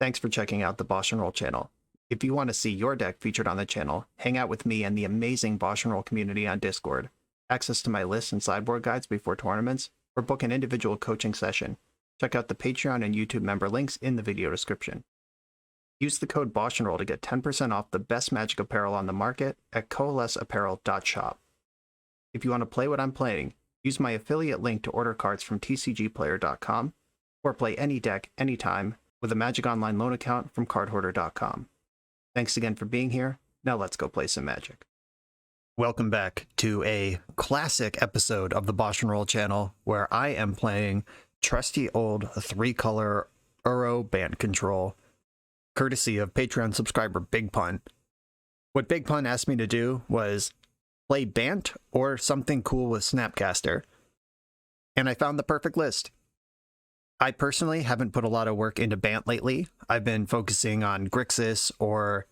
Thanks for checking out the BoshNRoll channel. If you want to see your deck featured on the channel, hang out with me and the amazing BoshNRoll community on Discord, access to my lists and sideboard guides before tournaments, or book an individual coaching session, check out the Patreon and YouTube member links in the video description. Use the code BoshNRoll to get 10% off the best Magic apparel on the market at coalesceapparel.shop. If you want to play what I'm playing, use my affiliate link to order cards from tcgplayer.com, or play any deck, anytime, with a Magic Online loan account from cardhoarder.com. Thanks again for being here. Now let's go play some Magic. Welcome back to a classic episode of the BoshNRoll channel, where I am playing trusty old 3-color Uro Loam Bant Control, courtesy of Patreon subscriber Big Pun. What Big Pun asked me to do was play Bant or something cool with Snapcaster, and I found the perfect list. I personally haven't put a lot of work into Bant lately. I've been focusing on Grixis or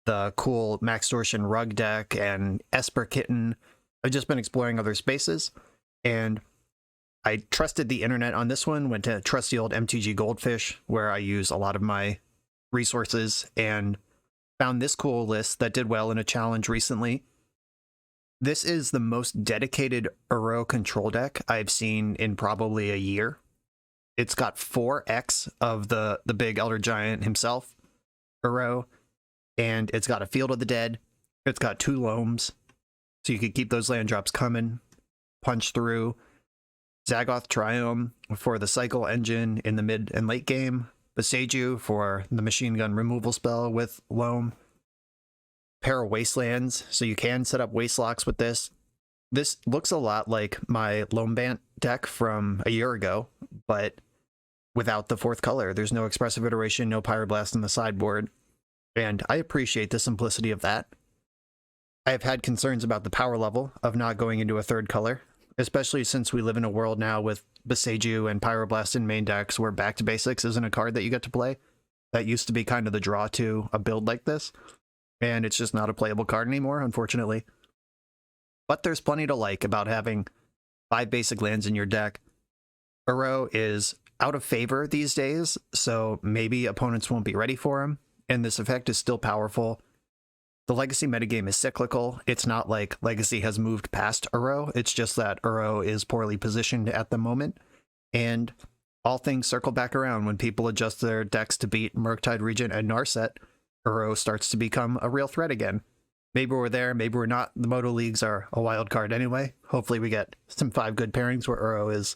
the cool Max Torsion Rug deck and Esper Kitten. I've just been exploring other spaces, and I trusted the internet on this one, went to trusty old MTG Goldfish, where I use a lot of my resources, and found this cool list that did well in a challenge recently. This is the most dedicated Uro control deck I've seen in probably a year. It's got 4x of the big Elder Giant himself, Uro, and it's got a Field of the Dead. It's got 2 Loams, so you could keep those land drops coming, punch through. Zagoth Triome for the cycle engine in the mid and late game. Bosh'nu for the machine gun removal spell with Loam. Pair of Wastelands, so you can set up waste locks with this. This looks a lot like my Loam Bant deck from a year ago, but without the 4th color. There's no expressive iteration, no Pyroblast in the sideboard, and I appreciate the simplicity of that. I have had concerns about the power level of not going into a 3rd color, especially since we live in a world now with Bosh'nu and Pyroblast in main decks where Back to Basics isn't a card that you get to play. That used to be kind of the draw to a build like this, and it's just not a playable card anymore, unfortunately. But there's plenty to like about having 5 basic lands in your deck. Uro is out of favor these days, so maybe opponents won't be ready for him, and this effect is still powerful. The Legacy metagame is cyclical. It's not like Legacy has moved past Uro, it's just that Uro is poorly positioned at the moment, and all things circle back around when people adjust their decks to beat Murktide Regent and Narset. Uro starts to become a real threat again. Maybe we're there, maybe we're not. The Moto Leagues are a wild card anyway. Hopefully we get some 5 good pairings where Uro is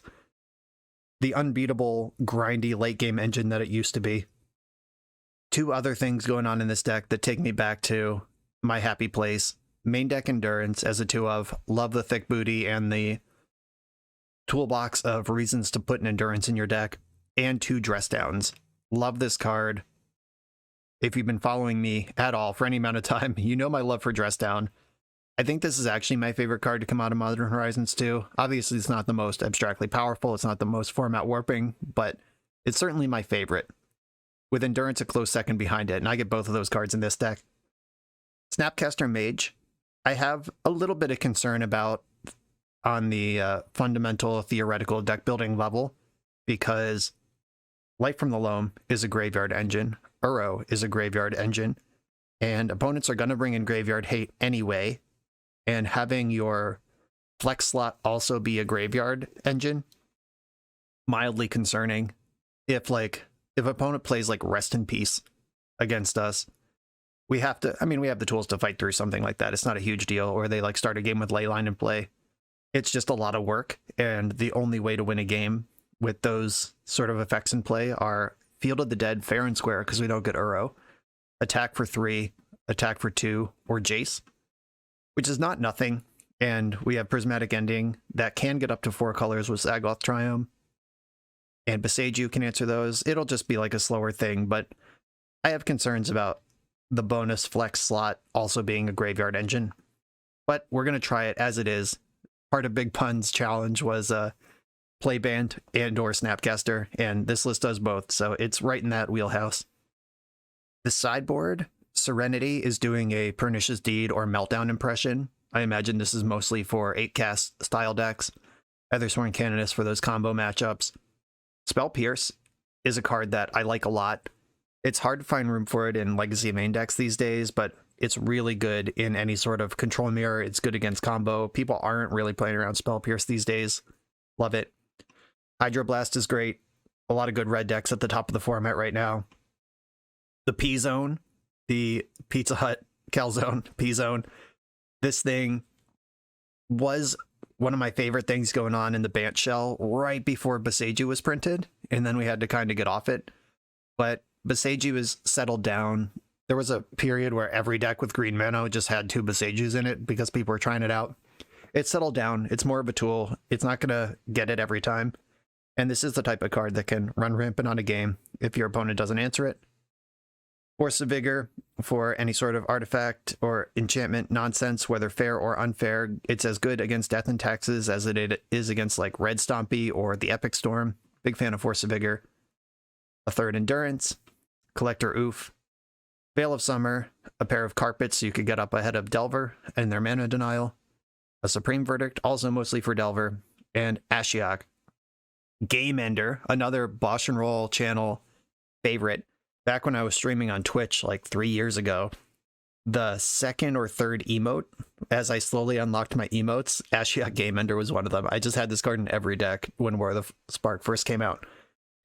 the unbeatable, grindy late-game engine that it used to be. 2 other things going on in this deck that take me back to my happy place. Main deck Endurance as a 2 of. Love the thick booty and the toolbox of reasons to put an Endurance in your deck. And 2 Dress Downs. Love this card. If you've been following me at all for any amount of time, you know my love for Dress Down. I think this is actually my favorite card to come out of Modern Horizons 2. Obviously, it's not the most abstractly powerful, it's not the most format warping, but it's certainly my favorite, with Endurance a close second behind it, and I get both of those cards in this deck. Snapcaster Mage, I have a little bit of concern about on the fundamental theoretical deck building level, because Light from the Loam is a graveyard engine, Uro is a graveyard engine, and opponents are going to bring in graveyard hate anyway, and having your flex slot also be a graveyard engine, mildly concerning. If opponent plays like Rest in Peace against us, we have the tools to fight through something like that. It's not a huge deal. Or they like start a game with Leyline in play. It's just a lot of work, and the only way to win a game with those sort of effects in play are Field of the Dead, fair and square, because we don't get Uro, attack for 3, attack for 2, or Jace, which is not nothing, and we have Prismatic Ending that can get up to 4 colors with Zagoth Triome, and Bosh'nu can answer those. It'll just be like a slower thing, but I have concerns about the bonus flex slot also being a graveyard engine, but we're going to try it as it is. Part of Big Pun's challenge was play Bant and or Snapcaster, and this list does both, so it's right in that wheelhouse. The sideboard, Serenity is doing a Pernicious Deed or Meltdown impression. I imagine this is mostly for 8-cast style decks. Feathersworn Canonist for those combo matchups. Spell Pierce is a card that I like a lot. It's hard to find room for it in Legacy main decks these days, but it's really good in any sort of control mirror. It's good against combo. People aren't really playing around Spell Pierce these days. Love it. Hydroblast is great. A lot of good red decks at the top of the format right now. The P-Zone, the Pizza Hut Calzone P-Zone. This thing was one of my favorite things going on in the Bant shell right before Boseiju was printed, and then we had to kind of get off it. But Boseiju was settled down. There was a period where every deck with green mana just had 2 Boseijus in it because people were trying it out. It's settled down. It's more of a tool. It's not going to get it every time. And this is the type of card that can run rampant on a game if your opponent doesn't answer it. Force of Vigor for any sort of artifact or enchantment nonsense, whether fair or unfair. It's as good against Death and Taxes as it is against like Red Stompy or the Epic Storm. Big fan of Force of Vigor. A 3rd Endurance. Collector Oof. Veil of Summer. A pair of carpets so you could get up ahead of Delver and their mana denial. A Supreme Verdict, also mostly for Delver. And Ashiok. Game Ender, another BoshNRoll channel favorite. Back when I was streaming on Twitch like 3 years ago, the 2nd or 3rd emote, as I slowly unlocked my emotes, Ashiok Game Ender was one of them. I just had this card in every deck when War of the Spark first came out.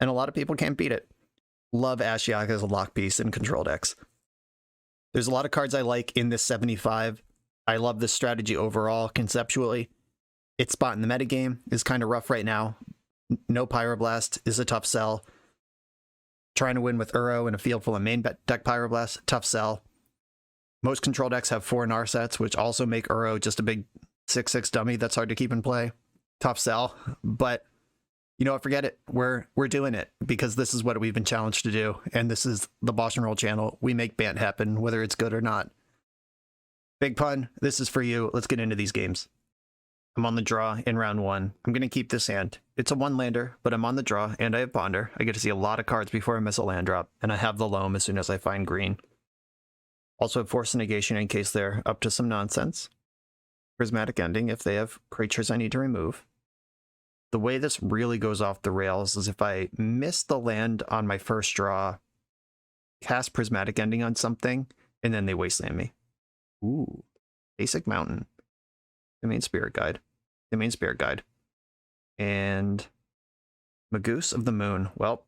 And a lot of people can't beat it. Love Ashiok as a lock piece in control decks. There's a lot of cards I like in this 75. I love this strategy overall, conceptually. Its spot in the metagame is kind of rough right now. No Pyroblast is a tough sell. Trying to win with Uro in a field full of main deck Pyroblast, tough sell. Most control decks have 4 Narsets, which also make Uro just a big 6/6 dummy that's hard to keep in play. Tough sell. But you know what, forget it. We're doing it because this is what we've been challenged to do. And this is the BoshNRoll channel. We make Bant happen, whether it's good or not. Big pun, this is for you. Let's get into these games. I'm on the draw in round 1. I'm going to keep this hand. It's a 1-lander, but I'm on the draw, and I have Ponder. I get to see a lot of cards before I miss a land drop, and I have the Loam as soon as I find green. Also have Force of Negation in case they're up to some nonsense. Prismatic Ending if they have creatures I need to remove. The way this really goes off the rails is if I miss the land on my first draw, cast Prismatic Ending on something, and then they wasteland me. Ooh, Basic Mountain. Domain Spirit Guide. Domain Spirit Guide. And Magoose of the Moon. Well,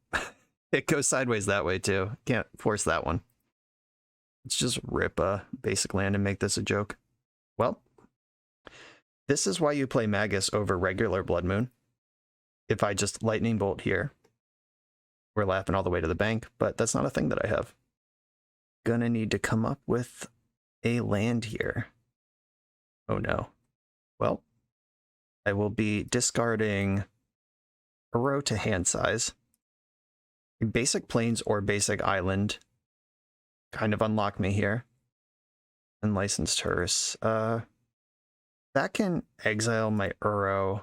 it goes sideways that way too. Can't force that one. Let's just rip a basic land and make this a joke. Well, this is why you play Magus over regular Blood Moon. If I just Lightning Bolt here, we're laughing all the way to the bank, but that's not a thing that I have. Gonna need to come up with a land here. Oh no. Well, I will be discarding Uro to hand size. Basic Plains or Basic Island kind of unlock me here. And Licensed Hearse. That can exile my Uro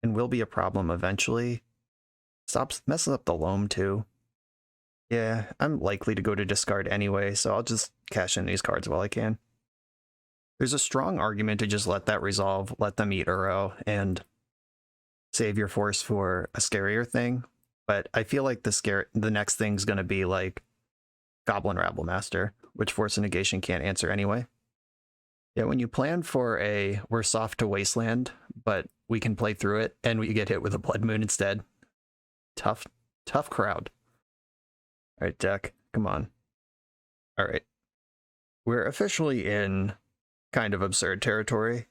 and will be a problem eventually. Messes up the Loam too. Yeah, I'm likely to go to discard anyway, so I'll just cash in these cards while I can. There's a strong argument to just let that resolve, let them eat Uro, and save your force for a scarier thing. But I feel like the next thing's going to be like Goblin Rabblemaster, which Force of Negation can't answer anyway. Yeah, when you plan for we're soft to Wasteland, but we can play through it, and we get hit with a Blood Moon instead. Tough crowd. All right, deck, come on. All right. We're officially in kind of absurd territory.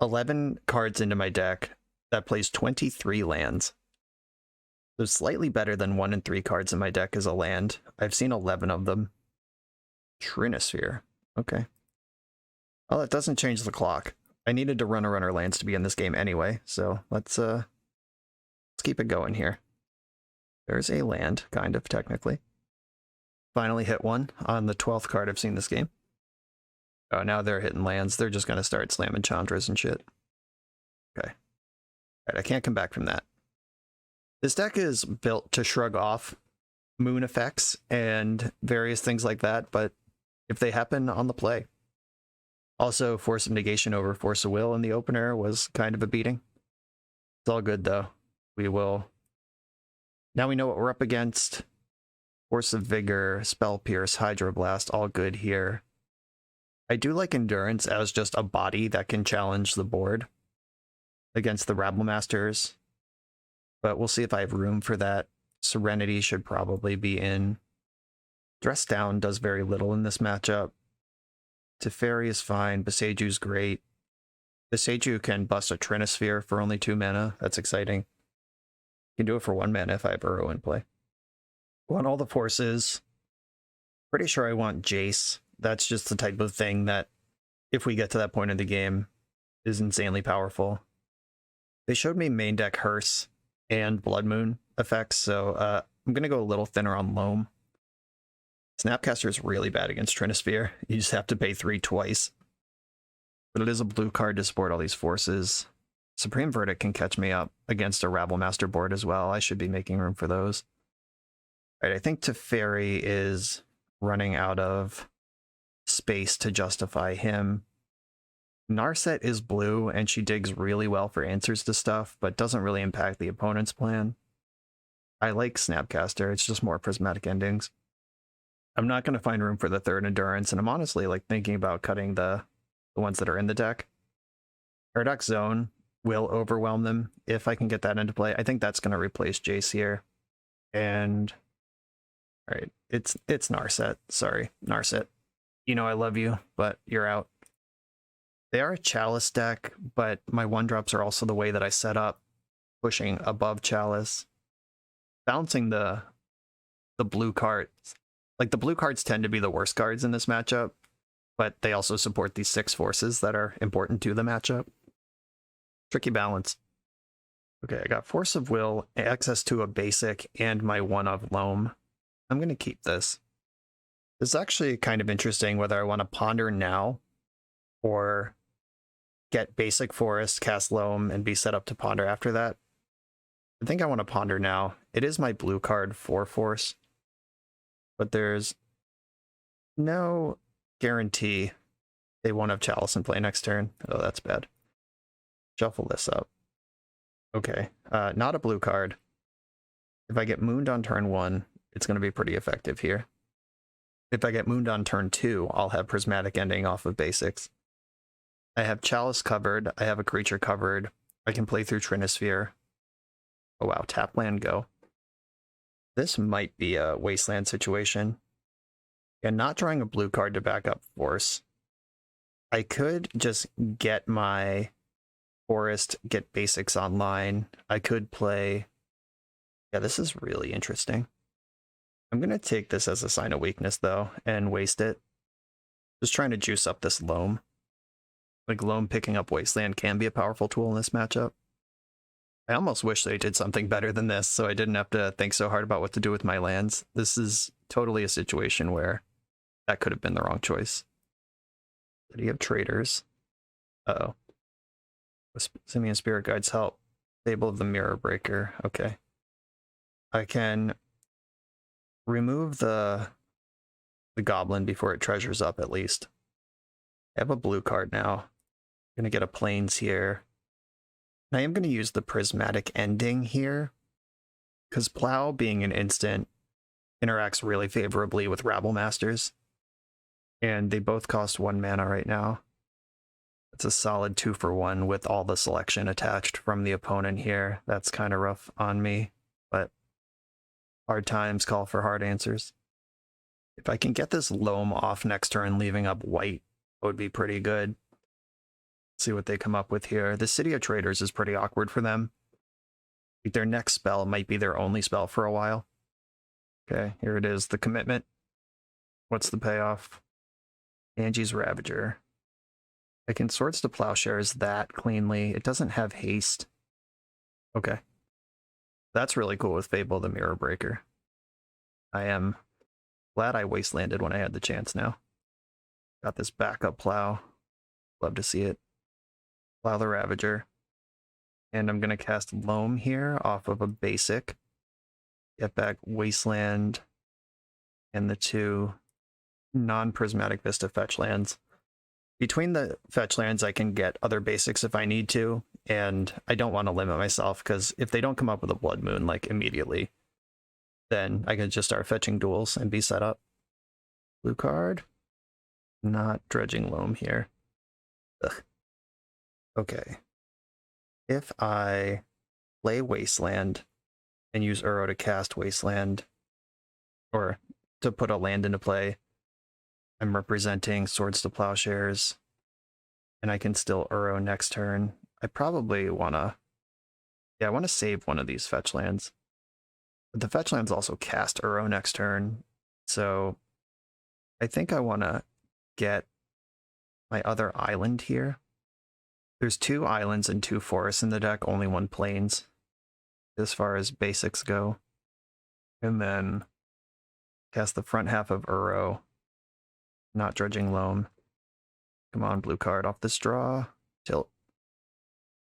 11 cards into my deck that plays 23 lands. So slightly better than 1 and 3 cards in my deck is a land. I've seen 11 of them. Trinosphere. Okay. Well, it doesn't change the clock. I needed to run a runner lands to be in this game anyway, so let's keep it going here. There's a land, kind of, technically. Finally hit one on the 12th card I've seen this game. Oh, now they're hitting lands. They're just going to start slamming Chandras and shit. Okay. Alright, I can't come back from that. This deck is built to shrug off moon effects and various things like that, but if they happen, on the play. Also, Force of Negation over Force of Will in the opener was kind of a beating. It's all good, though. We will... Now we know what we're up against. Force of Vigor, Spell Pierce, Hydroblast, all good here. I do like Endurance as just a body that can challenge the board against the Rabble Masters, but we'll see if I have room for that. Serenity should probably be in. Dress Down does very little in this matchup. Teferi is fine. Boseju's great. Boseju can bust a Trinisphere for only 2 mana. That's exciting. You can do it for 1 mana if I have Uro in play. I want all the forces. Pretty sure I want Jace. That's just the type of thing that, if we get to that point in the game, is insanely powerful. They showed me main deck Hearse and Blood Moon effects, so I'm going to go a little thinner on Loam. Snapcaster is really bad against Trinisphere. You just have to pay 3 twice. But it is a blue card to support all these forces. Supreme Verdict can catch me up against a Rabble Master board as well. I should be making room for those. All right, I think Teferi is running out of space to justify him. Narset is blue, and she digs really well for answers to stuff, but doesn't really impact the opponent's plan. I like Snapcaster, it's just more prismatic endings. I'm not going to find room for the third Endurance, and I'm honestly like thinking about cutting the ones that are in the deck. Paradox Zone will overwhelm them if I can get that into play. I think that's going to replace Jace here. And all right, it's Narset. Sorry, Narset. You know I love you, but you're out. They are a Chalice deck, but my 1-drops are also the way that I set up, pushing above Chalice. Balancing the blue cards. Like, the blue cards tend to be the worst cards in this matchup, but they also support these 6 forces that are important to the matchup. Tricky balance. Okay, I got Force of Will, access to a basic, and my 1 of Loam. I'm going to keep this. This is actually kind of interesting whether I want to ponder now or get basic forest, cast Loam, and be set up to ponder after that. I think I want to ponder now. It is my blue card for force, but there's no guarantee they won't have Chalice in play next turn. Oh, that's bad. Shuffle this up. Okay, not a blue card. If I get Mooned on turn 1, it's going to be pretty effective here. If I get Mooned on turn 2, I'll have Prismatic Ending off of basics. I have Chalice covered. I have a creature covered. I can play through Trinisphere. Oh wow, tap land, go. This might be a Wasteland situation. And not drawing a blue card to back up Force. I could just get my Forest, get basics online. I could play... Yeah, this is really interesting. I'm going to take this as a sign of weakness, though, and waste it. Just trying to juice up this Loam. Like, Loam picking up Wasteland can be a powerful tool in this matchup. I almost wish they did something better than this, so I didn't have to think so hard about what to do with my lands. This is totally a situation where that could have been the wrong choice. City of Traders. Uh-oh. Simian Spirit Guides help. Fable of the Mirror Breaker. Okay. I can remove the goblin before it treasures up, at least. I have a blue card now. I'm going to get a plains here. And I am going to use the prismatic ending here, because Plow, being an instant, interacts really favorably with Rabble Masters. And they both cost 1 mana right now. It's a solid 2-for-1 with all the selection attached from the opponent here. That's kind of rough on me, but hard times call for hard answers. If I can get this Loam off next turn, leaving up white, that would be pretty good. See what they come up with here. The City of Traders is pretty awkward for them. Like, their next spell might be their only spell for a while. Okay, here it is, the commitment. What's the payoff? Angie's Ravager. I can Swords to Plowshares that cleanly. It doesn't have haste. Okay. That's really cool with Fable the Mirror Breaker. I am glad I wastelanded when I had the chance now. Got this backup Plow. Love to see it. Plow the Ravager. And I'm going to cast Loam here off of a basic. Get back Wasteland and the 2 non-prismatic Vista fetch lands. Between the fetch lands, I can get other basics if I need to, and I don't want to limit myself, because if they don't come up with a Blood Moon, like, immediately, then I can just start fetching duels and be set up. Blue card. Not dredging loam here. Ugh. Okay. If I play Wasteland and use Uro to cast Wasteland, or to put a land into play, I'm representing Swords to Plowshares, and I can still Uro next turn. I probably want to... Yeah, I want to save one of these fetch lands. But the fetch lands also cast Uro next turn, so I think I want to get my other island here. There's 2 islands and 2 forests in the deck, only 1 plains, as far as basics go. And then cast the front half of Uro, not dredging loam. Come on, blue card off this draw. Tilt.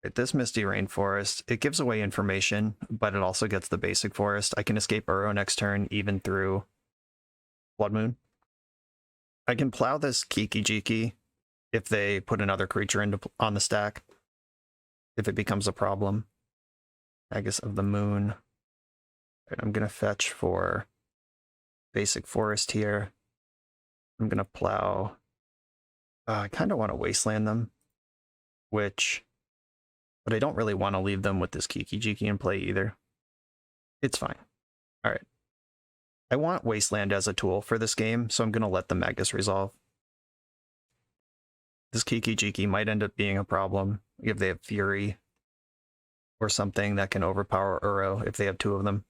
Right, this Misty Rainforest, it gives away information, but it also gets the basic forest. I can escape Uro next turn, even through Blood Moon. I can plow this Kiki Jiki if they put another creature on the stack, if it becomes a problem. Magus of the Moon. Right, I'm going to fetch for basic forest here. I'm going to plow. I kind of want to wasteland them, but I don't really want to leave them with this Kiki Jiki in play either. It's fine. All right. I want wasteland as a tool for this game, so I'm going to let the Magus resolve. This Kiki Jiki might end up being a problem if they have Fury or something that can overpower Uro if they have 2 of them.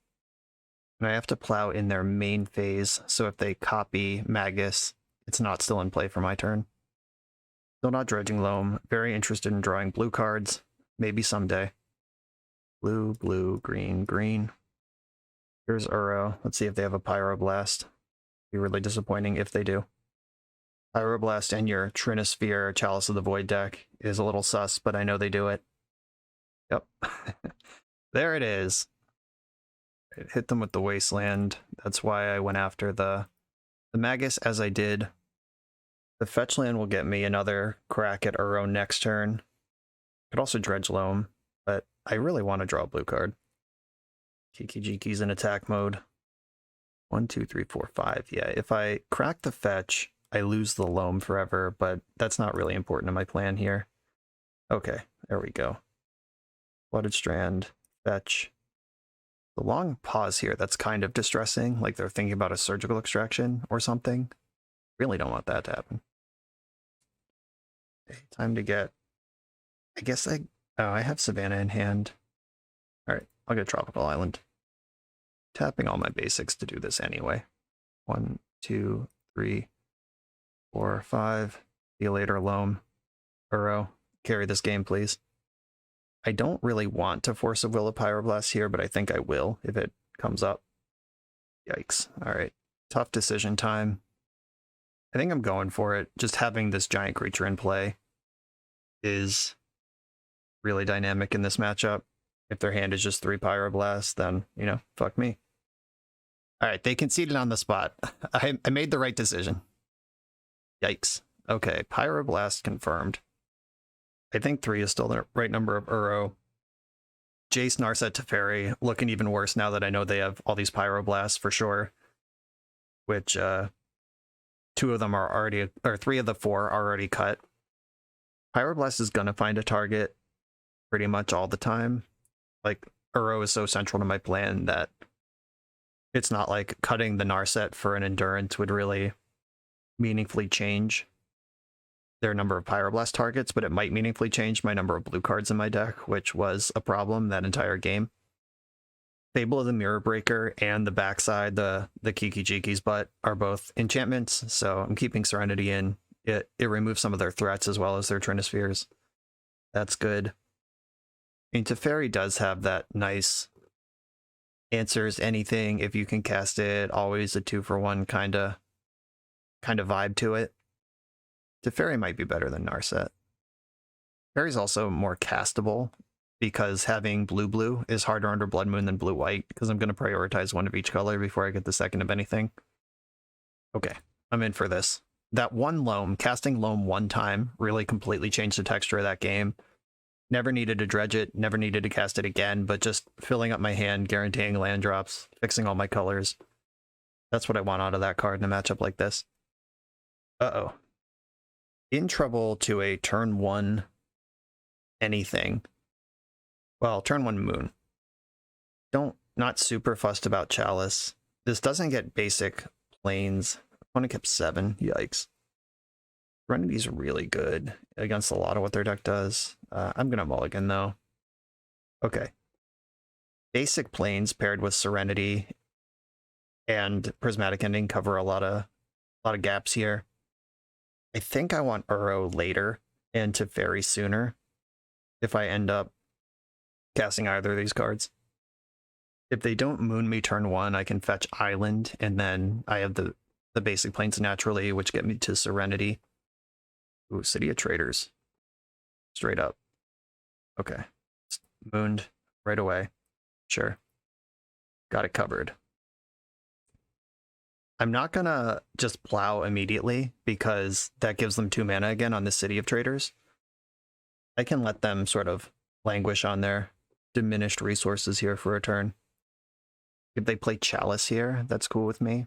And I have to plow in their main phase, so if they copy Magus, it's not still in play for my turn. Still not dredging loam. Very interested in drawing blue cards. Maybe someday. Blue, blue, green, green. Here's Uro. Let's see if they have a Pyroblast. Be really disappointing if they do. Pyroblast and your Trinosphere Chalice of the Void deck is a little sus, but I know they do it. Yep. There it is. It hit them with the Wasteland. That's why I went after the Magus as I did. The fetch land will get me another crack at Uro next turn. Could also dredge loam, but I really want to draw a blue card. Kiki Jiki's in attack mode. 1, 2, 3, 4, 5. Yeah, if I crack the fetch, I lose the loam forever, but that's not really important to my plan here. Okay, there we go. Flooded Strand, fetch. The long pause here, that's kind of distressing, like they're thinking about a surgical extraction or something. Really don't want that to happen. Okay, time to get... I guess I have Savannah in hand. Alright, I'll get Tropical Island. Tapping all my basics to do this anyway. 1, 2, 3, 4, 5. See you later, Loam. Uro, carry this game, please. I don't really want to force a Will of Pyroblast here, but I think I will if it comes up. Yikes. Alright, tough decision time. I think I'm going for it. Just having this giant creature in play is really dynamic in this matchup. If their hand is just 3 Pyroblasts, then, you know, fuck me. Alright, they conceded on the spot. I made the right decision. Yikes. Okay, Pyroblast confirmed. I think 3 is still the right number of Uro. Jace, Narset, Teferi looking even worse now that I know they have all these Pyroblasts for sure. Which, 2 of them are already, or 3 of the 4 are already cut. Pyroblast is gonna find a target pretty much all the time. Like, Uro is so central to my plan that it's not like cutting the Narset for an Endurance would really meaningfully change their number of Pyroblast targets, but it might meaningfully change my number of blue cards in my deck, which was a problem that entire game. Fable of the Mirror Breaker and the backside, the Kiki Jiki's butt, are both enchantments, so I'm keeping Serenity in. It removes some of their threats as well as their Trinospheres. That's good. I mean, Teferi does have that nice answers anything if you can cast it, always a 2-for-1 kind of vibe to it. Teferi might be better than Narset. Teferi's also more castable because having blue-blue is harder under Blood Moon than blue-white, because I'm going to prioritize one of each color before I get the second of anything. Okay, I'm in for this. That one Loam, casting Loam one time, really completely changed the texture of that game. Never needed to dredge it, never needed to cast it again, but just filling up my hand, guaranteeing land drops, fixing all my colors. That's what I want out of that card in a matchup like this. Uh-oh. In trouble to a turn 1 anything. Well, turn 1 Moon. Not super fussed about Chalice. This doesn't get basic planes. Opponent kept 7. Yikes. Serenity's really good against a lot of what their deck does. I'm gonna mulligan though. Okay. Basic planes paired with Serenity and Prismatic Ending cover a lot of gaps here. I think I want Uro later and Teferi sooner if I end up casting either of these cards. If they don't moon me turn 1, I can fetch Island, and then I have the basic planes naturally, which get me to Serenity. Ooh, City of Traders. Straight up. Okay. It's mooned right away. Sure. Got it covered. I'm not gonna just plow immediately because that gives them 2 mana again on the City of Traders. I can let them sort of languish on their diminished resources here for a turn. If they play Chalice here, that's cool with me.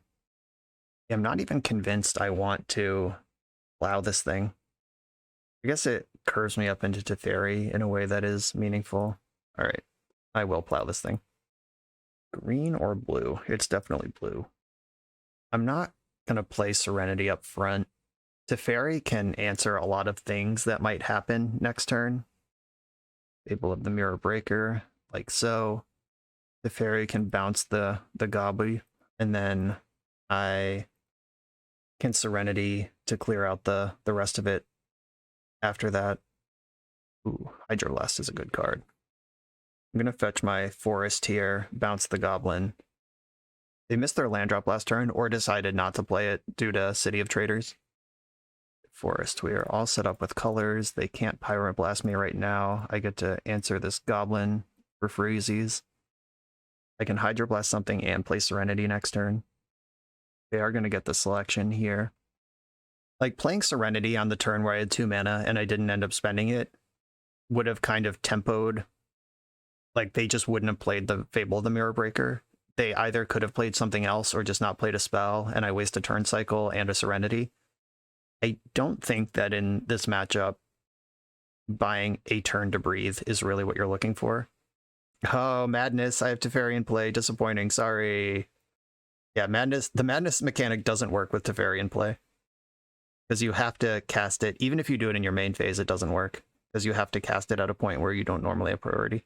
I'm not even convinced I want to plow this thing. I guess it curves me up into Teferi in a way that is meaningful. All right, I will plow this thing. Green or blue? It's definitely blue. I'm not going to play Serenity up front. Teferi can answer a lot of things that might happen next turn. Fable of the Mirror Breaker, like so. Teferi can bounce the Gobby, and then I can Serenity to clear out the rest of it after that. Ooh, Hydroblast is a good card. I'm going to fetch my Forest here, bounce the Goblin. They missed their land drop last turn or decided not to play it due to City of Traders. Forest, we are all set up with colors. They can't Pyroblast me right now. I get to answer this Goblin for freezies. I can Hydroblast something and play Serenity next turn. They are going to get the selection here. Like, playing Serenity on the turn where I had 2 mana and I didn't end up spending it would have kind of tempoed. Like, they just wouldn't have played the Fable of the Mirror Breaker. They either could have played something else or just not played a spell, and I waste a turn cycle and a Serenity. I don't think that in this matchup, buying a turn to breathe is really what you're looking for. Oh, Madness. I have Teferi in play. Disappointing. Sorry. Yeah, Madness. The Madness mechanic doesn't work with Teferi in play. Because you have to cast it. Even if you do it in your main phase, it doesn't work. Because you have to cast it at a point where you don't normally have priority.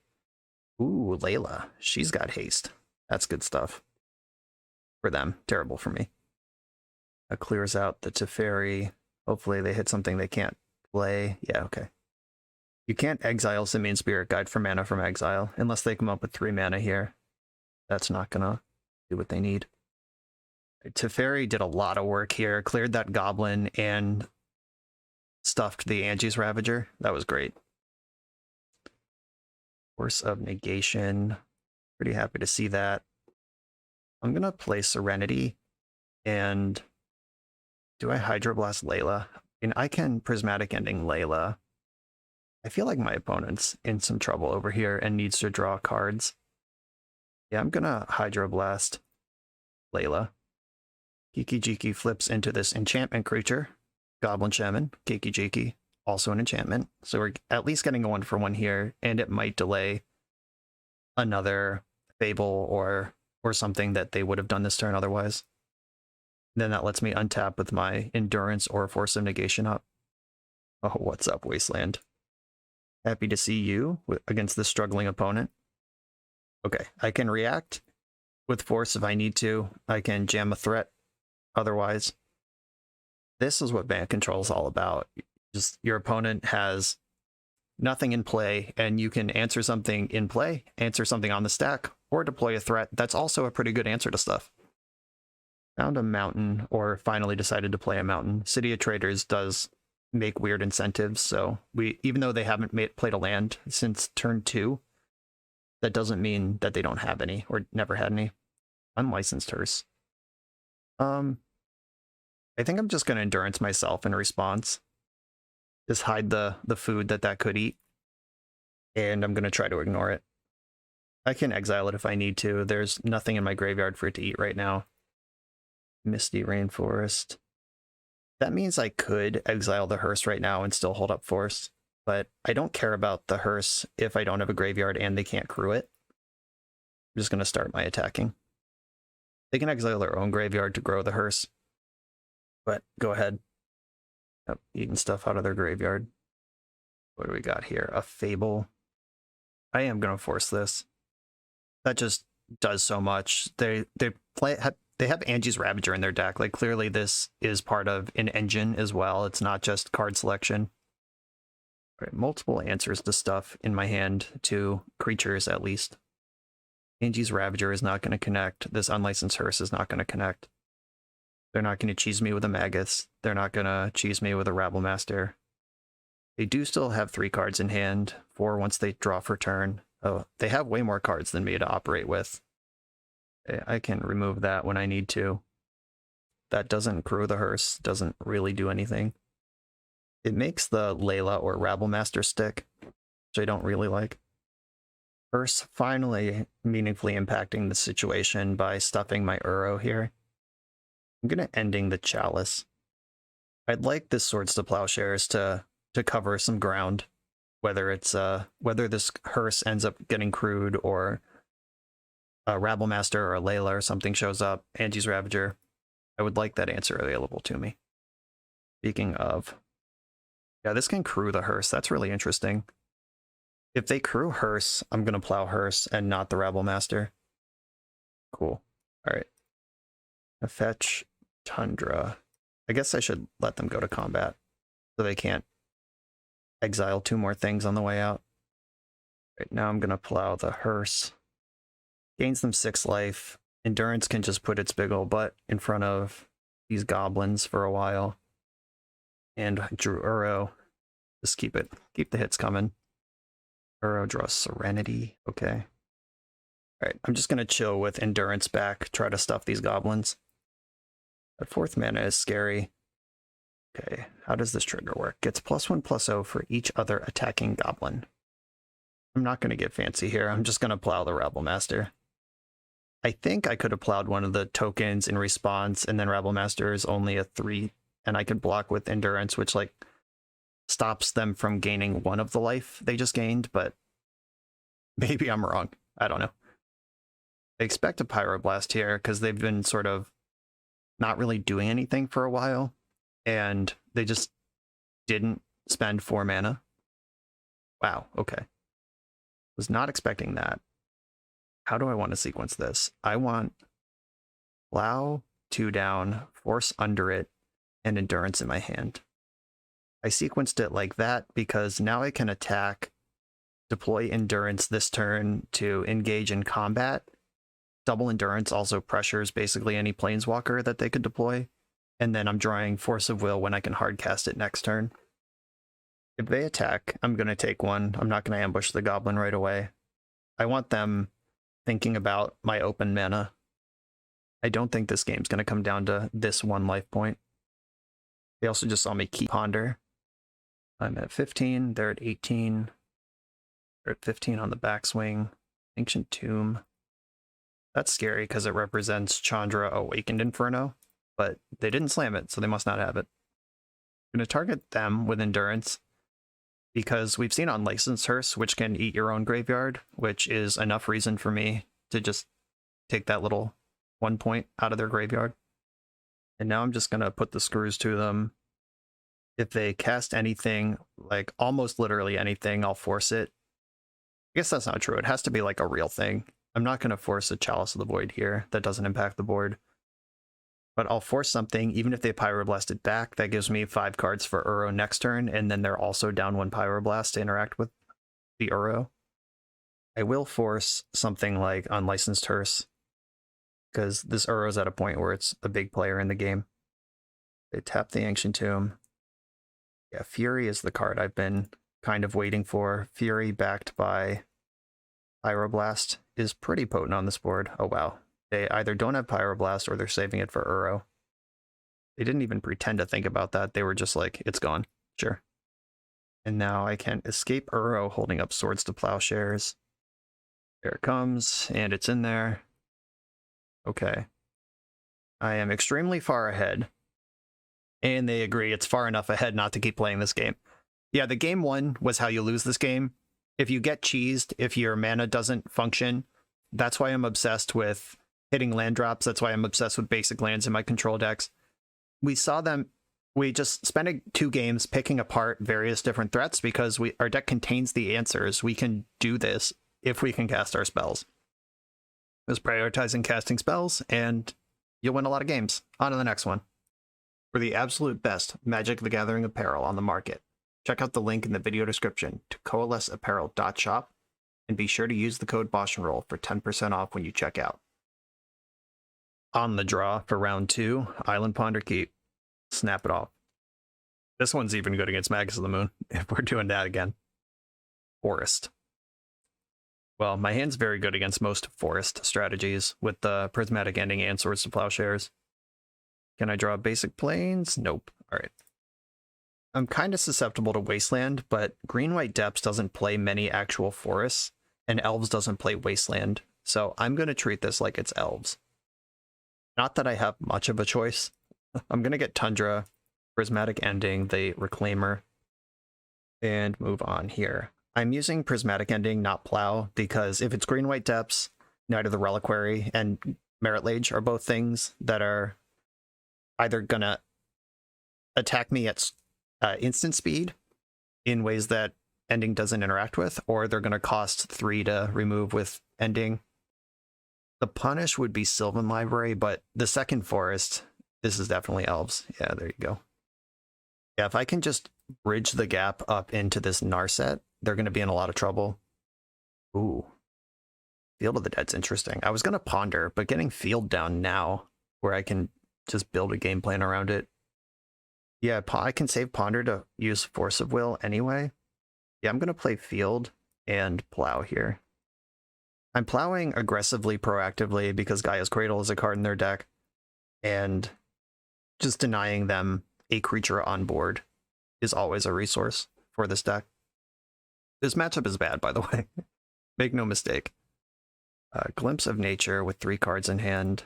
Ooh, Layla. She's got haste. That's good stuff. For them. Terrible for me. That clears out the Teferi. Hopefully they hit something they can't play. Yeah, okay. You can't exile Simian Spirit Guide for mana from exile, unless they come up with 3 mana here. That's not gonna do what they need. Teferi did a lot of work here, cleared that Goblin, and stuffed the Angie's Ravager. That was great. Force of Negation. Pretty happy to see that. I'm gonna play Serenity, and do I Hydroblast Layla? I mean, I can Prismatic Ending Layla. I feel like my opponent's in some trouble over here and needs to draw cards. Yeah, I'm gonna Hydroblast Layla. Kiki-Jiki flips into this enchantment creature. Goblin Shaman, Kiki-Jiki, also an enchantment. So we're at least getting a 1-for-1 here, and it might delay another Fable or something that they would have done this turn otherwise. Then that lets me untap with my Endurance or Force of Negation up. Oh, what's up, Wasteland? Happy to see you against this struggling opponent. Okay, I can react with Force if I need to. I can jam a threat otherwise. This is what Bant Control is all about. Just your opponent has nothing in play, and you can answer something in play, answer something on the stack, or deploy a threat. That's also a pretty good answer to stuff. Found a mountain, or finally decided to play a mountain. City of Traders does make weird incentives, so even though they haven't played a land since turn 2, that doesn't mean that they don't have any, or never had any. Unlicensed Hearse. I think I'm just going to Endurance myself in response. Just hide the food that could eat. And I'm going to try to ignore it. I can exile it if I need to. There's nothing in my graveyard for it to eat right now. Misty Rainforest. That means I could exile the Hearse right now and still hold up Force, but I don't care about the Hearse if I don't have a graveyard and they can't crew it. I'm just going to start my attacking. They can exile their own graveyard to grow the Hearse, but go ahead. Yep, eating stuff out of their graveyard. What do we got here? A Fable. I am going to force this. That just does so much. They have Angie's Ravager in their deck. Like, clearly this is part of an engine as well. It's not just card selection. All right, multiple answers to stuff in my hand, to creatures at least. Angie's Ravager is not going to connect. This Unlicensed Hearse is not going to connect. They're not going to cheese me with a Magus. They're not going to cheese me with a Rabblemaster. They do still have 3 cards in hand, 4 once they draw for turn. Oh, they have way more cards than me to operate with. I can remove that when I need to. That doesn't crew the Hearse, doesn't really do anything. It makes the Layla or Rabblemaster stick, which I don't really like. Hearse finally meaningfully impacting the situation by stuffing my Uro here. I'm going to ending the Chalice. I'd like this Swords to Plowshares to cover some ground, whether it's whether this Hearse ends up getting crewed or a Rabblemaster or a Layla or something shows up, Angie's Ravager. I would like that answer available to me. Speaking of, yeah, this can crew the Hearse. That's really interesting. If they crew Hearse, I'm going to plow Hearse and not the Rabblemaster. Cool. All right. A fetch Tundra. I guess I should let them go to combat so they can't exile 2 more things on the way out. Right now I'm going to plow the Hearse. Gains them 6 life. Endurance can just put its big ol' butt in front of these goblins for a while. And I drew Uro. Just keep the hits coming. Uro draws Serenity. Okay. Alright, I'm just going to chill with Endurance back, try to stuff these goblins. That 4th mana is scary. Okay, how does this trigger work? Gets +1/+0 for each other attacking goblin. I'm not going to get fancy here. I'm just going to plow the Rabblemaster. I think I could have plowed one of the tokens in response, and then Rabblemaster is only a 3, and I could block with Endurance, which, like, stops them from gaining 1 of the life they just gained, but maybe I'm wrong. I don't know. I expect a Pyroblast here, because they've been sort of not really doing anything for a while, and they just didn't spend 4 mana. Wow, okay. Was not expecting that. How do I want to sequence this? I want plow 2 down, force under it, and endurance in my hand. I sequenced it like that because now I can attack, deploy endurance this turn to engage in combat. Double endurance also pressures basically any planeswalker that they could deploy. And then I'm drawing Force of Will when I can hardcast it next turn. If they attack, I'm going to take 1. I'm not going to ambush the goblin right away. I want them thinking about my open mana. I don't think this game's going to come down to this 1 life point. They also just saw me keep Ponder. I'm at 15, they're at 18. They're at 15 on the backswing. Ancient Tomb. That's scary because it represents Chandra Awakened Inferno, but they didn't slam it, so they must not have it. I'm going to target them with Endurance because we've seen Unlicensed Hearse, which can eat your own graveyard, which is enough reason for me to just take that little 1 point out of their graveyard. And now I'm just going to put the screws to them. If they cast anything, like almost literally anything, I'll force it. I guess that's not true. It has to be like a real thing. I'm not going to force a Chalice of the Void here. That doesn't impact the board. But I'll force something, even if they Pyroblast it back. That gives me 5 cards for Uro next turn, and then they're also down 1 Pyroblast to interact with the Uro. I will force something like Unlicensed Hearse, because this Uro's at a point where it's a big player in the game. They tap the Ancient Tomb. Yeah, Fury is the card I've been kind of waiting for. Fury backed by Pyroblast is pretty potent on this board. Oh wow. They either don't have Pyroblast or they're saving it for Uro. They didn't even pretend to think about that. They were just like, it's gone. Sure. And now I can escape Uro holding up Swords to Plowshares. There it comes, and it's in there. Okay. I am extremely far ahead. And they agree it's far enough ahead not to keep playing this game. Yeah, the game one was how you lose this game. If you get cheesed, if your mana doesn't function, that's why I'm obsessed with hitting land drops. That's why I'm obsessed with basic lands in my control decks. We saw them, we just spent 2 games picking apart various different threats because our deck contains the answers. We can do this if we can cast our spells. It was prioritizing casting spells, and you'll win a lot of games. On to the next one. For the absolute best Magic the Gathering apparel on the market, check out the link in the video description to coalesceapparel.shop, and be sure to use the code BoshNRoll for 10% off when you check out. On the draw for round 2, Island Ponder Keep. Snap it off. This one's even good against Magus of the Moon, if we're doing that again. Forest. Well, my hand's very good against most forest strategies, with the Prismatic Ending and Swords to Plowshares. Can I draw basic plains? Nope. Alright. I'm kind of susceptible to Wasteland, but Green-White Depths doesn't play many actual forests, and Elves doesn't play Wasteland, so I'm going to treat this like it's Elves. Not that I have much of a choice. I'm going to get Tundra, Prismatic Ending, the Reclaimer, and move on here. I'm using Prismatic Ending, not Plow, because if it's Green-White Depths, Knight of the Reliquary and Merit Lage are both things that are either going to attack me at instant speed in ways that Ending doesn't interact with, or they're going to cost 3 to remove with Ending. The punish would be Sylvan Library, but the second forest, this is definitely Elves. Yeah, there you go. Yeah, if I can just bridge the gap up into this Narset, they're going to be in a lot of trouble. Ooh. Field of the Dead's interesting. I was going to Ponder, but getting Field down now, where I can just build a game plan around it. Yeah, I can save Ponder to use Force of Will anyway. Yeah, I'm going to play Field and Plow here. I'm plowing aggressively, proactively, because Gaia's Cradle is a card in their deck, and just denying them a creature on board is always a resource for this deck. This matchup is bad, by the way. Make no mistake. Glimpse of Nature with 3 cards in hand.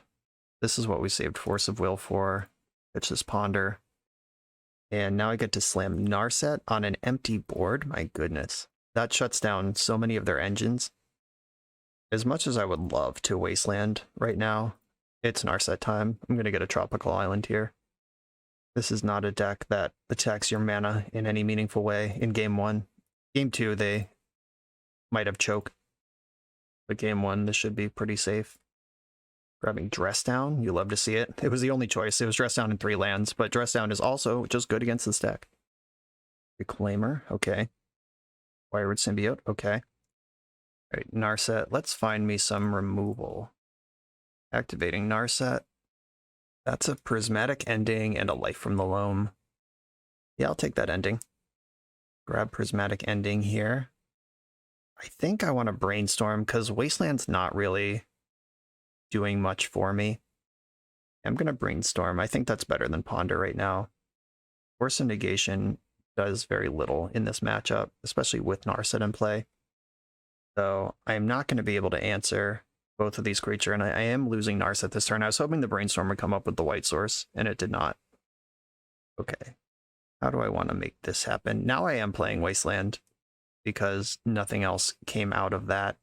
This is what we saved Force of Will for. It's just Ponder. And now I get to slam Narset on an empty board. My goodness. That shuts down so many of their engines. As much as I would love to Wasteland right now, it's Narset time. I'm going to get a Tropical Island here. This is not a deck that attacks your mana in any meaningful way in Game 1. Game 2, they might have choke. But Game 1, this should be pretty safe. Grabbing Dress Down, you love to see it. It was the only choice. It was Dress Down in 3 lands, but Dress Down is also just good against this deck. Reclaimer, okay. Wireward Symbiote, okay. Alright, Narset, let's find me some removal. Activating Narset. That's a Prismatic Ending and a Life from the Loam. Yeah, I'll take that ending. Grab Prismatic Ending here. I think I want to Brainstorm, because Wasteland's not really doing much for me. I'm going to Brainstorm. I think that's better than Ponder right now. Force of Negation does very little in this matchup, especially with Narset in play. So I am not going to be able to answer both of these creatures, and I am losing Narset this turn. I was hoping the Brainstorm would come up with the white source, and it did not. Okay. How do I want to make this happen? Now I am playing Wasteland, because nothing else came out of that.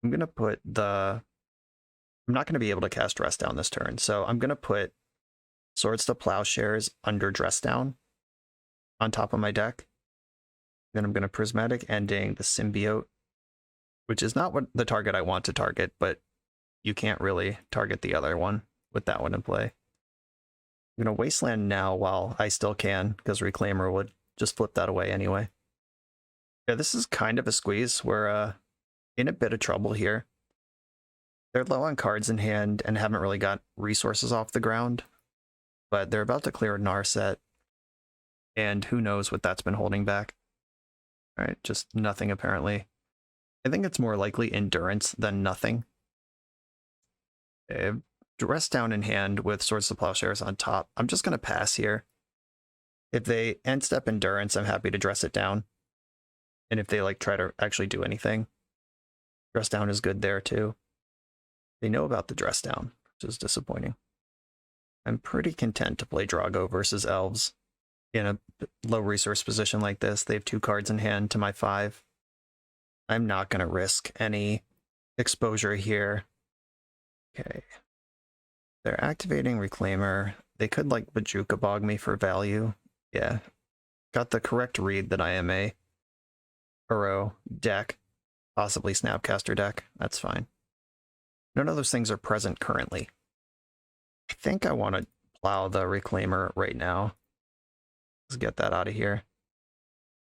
I'm going to put the... I'm not going to be able to cast Dress Down this turn, so I'm going to put Swords to Plowshares under Dress Down on top of my deck. Then I'm going to Prismatic Ending the Symbiote, which is not what the target I want to target, but you can't really target the other one with that one in play. I'm going to Wasteland now while I still can, because Reclaimer would just flip that away anyway. Yeah, this is kind of a squeeze. We're in a bit of trouble here. They're low on cards in hand and haven't really got resources off the ground, but they're about to clear Narset, and who knows what that's been holding back. All right, just nothing apparently. I think it's more likely Endurance than nothing. Dress Down in hand with Swords to Plowshares on top. I'm just going to pass here. If they end step Endurance, I'm happy to dress it down. And if they like try to actually do anything, dress down is good there too. They know about the dress down, which is disappointing. I'm pretty content to play Drago versus Elves in a low resource position like this. They have 2 cards in hand to my 5. I'm not going to risk any exposure here. Okay. They're activating Reclaimer. They could like Bajuka Bog me for value. Yeah. Got the correct read that I am a Uro deck, possibly Snapcaster deck. That's fine. None of those things are present currently. I think I want to plow the Reclaimer right now. Let's get that out of here.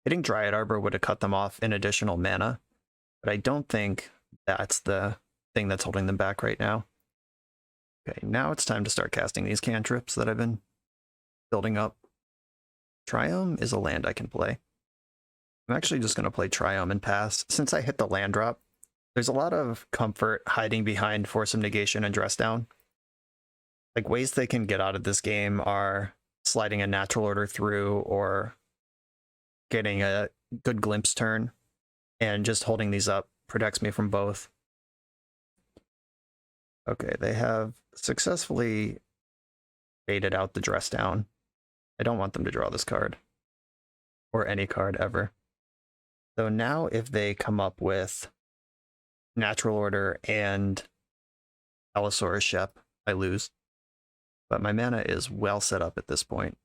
Hitting Dryad Arbor would have cut them off in additional mana, but I don't think that's the thing that's holding them back right now. Okay, now it's time to start casting these cantrips that I've been building up. Triome is a land I can play. I'm actually just going to play Triome and pass. Since I hit the land drop, there's a lot of comfort hiding behind Force of Negation and Dress Down. Like, ways they can get out of this game are sliding a Natural Order through or getting a good Glimpse turn, and just holding these up protects me from both. Okay, they have successfully baited out the Dress Down. I don't want them to draw this card, or any card ever. So now if they come up with Natural Order and Allosaurus Shep, I lose. But my mana is well set up at this point.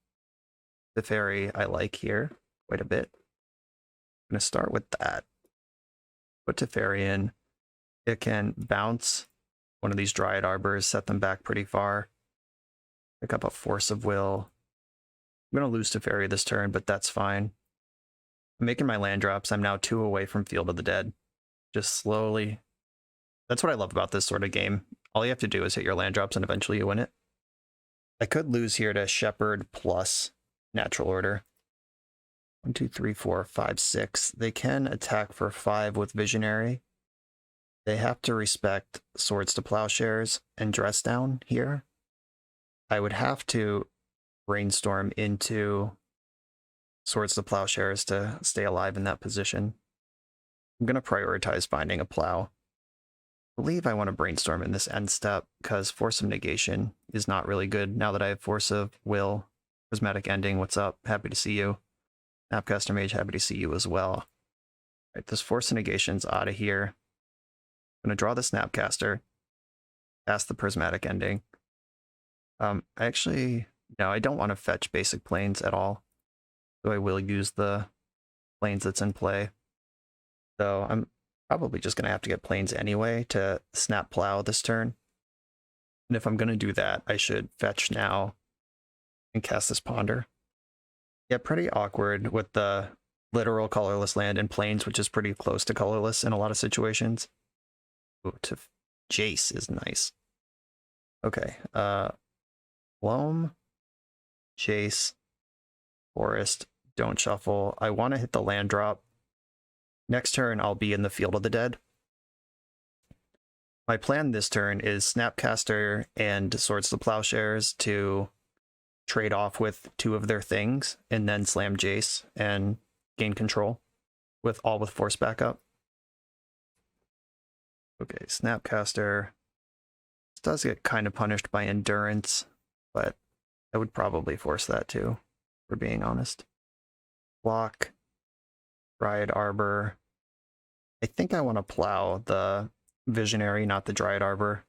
The Fairy I like here quite a bit. I'm going to start with that. Put Teferi in. It can bounce one of these Dryad Arbors, set them back pretty far. Pick up a Force of Will. I'm going to lose Teferi this turn, but that's fine. I'm making my land drops. I'm now 2 away from Field of the Dead. Just slowly. That's what I love about this sort of game. All you have to do is hit your land drops and eventually you win it. I could lose here to Shepherd plus Natural Order. 1, 2, 3, 4, 5, 6. They can attack for 5 with Visionary. They have to respect Swords to Plowshares and Dress Down here. I would have to Brainstorm into Swords to Plowshares to stay alive in that position. I'm going to prioritize finding a plow. I believe I want to Brainstorm in this end step because Force of Negation is not really good now that I have Force of Will. Prismatic Ending, what's up? Happy to see you. Snapcaster Mage, happy to see you as well. All right, this Force of Negation's out of here. I'm going to draw the Snapcaster, cast the Prismatic Ending. No, I don't want to fetch basic planes at all. So I will use the planes that's in play. So I'm probably just going to have to get planes anyway to snap plow this turn. And if I'm going to do that, I should fetch now and cast this Ponder. Yeah, pretty awkward with the literal colorless land and planes, which is pretty close to colorless in a lot of situations. Ooh, Jace is nice. Okay, Loam, Jace, Forest, don't shuffle. I want to hit the land drop. Next turn, I'll be in the Field of the Dead. My plan this turn is Snapcaster and Swords to Plowshares to trade off with 2 of their things, and then slam Jace and gain control with Force backup. Okay, Snapcaster. This does get kind of punished by Endurance, but I would probably force that too, for being honest. Block, Dryad Arbor. I think I want to plow the Visionary, not the Dryad Arbor.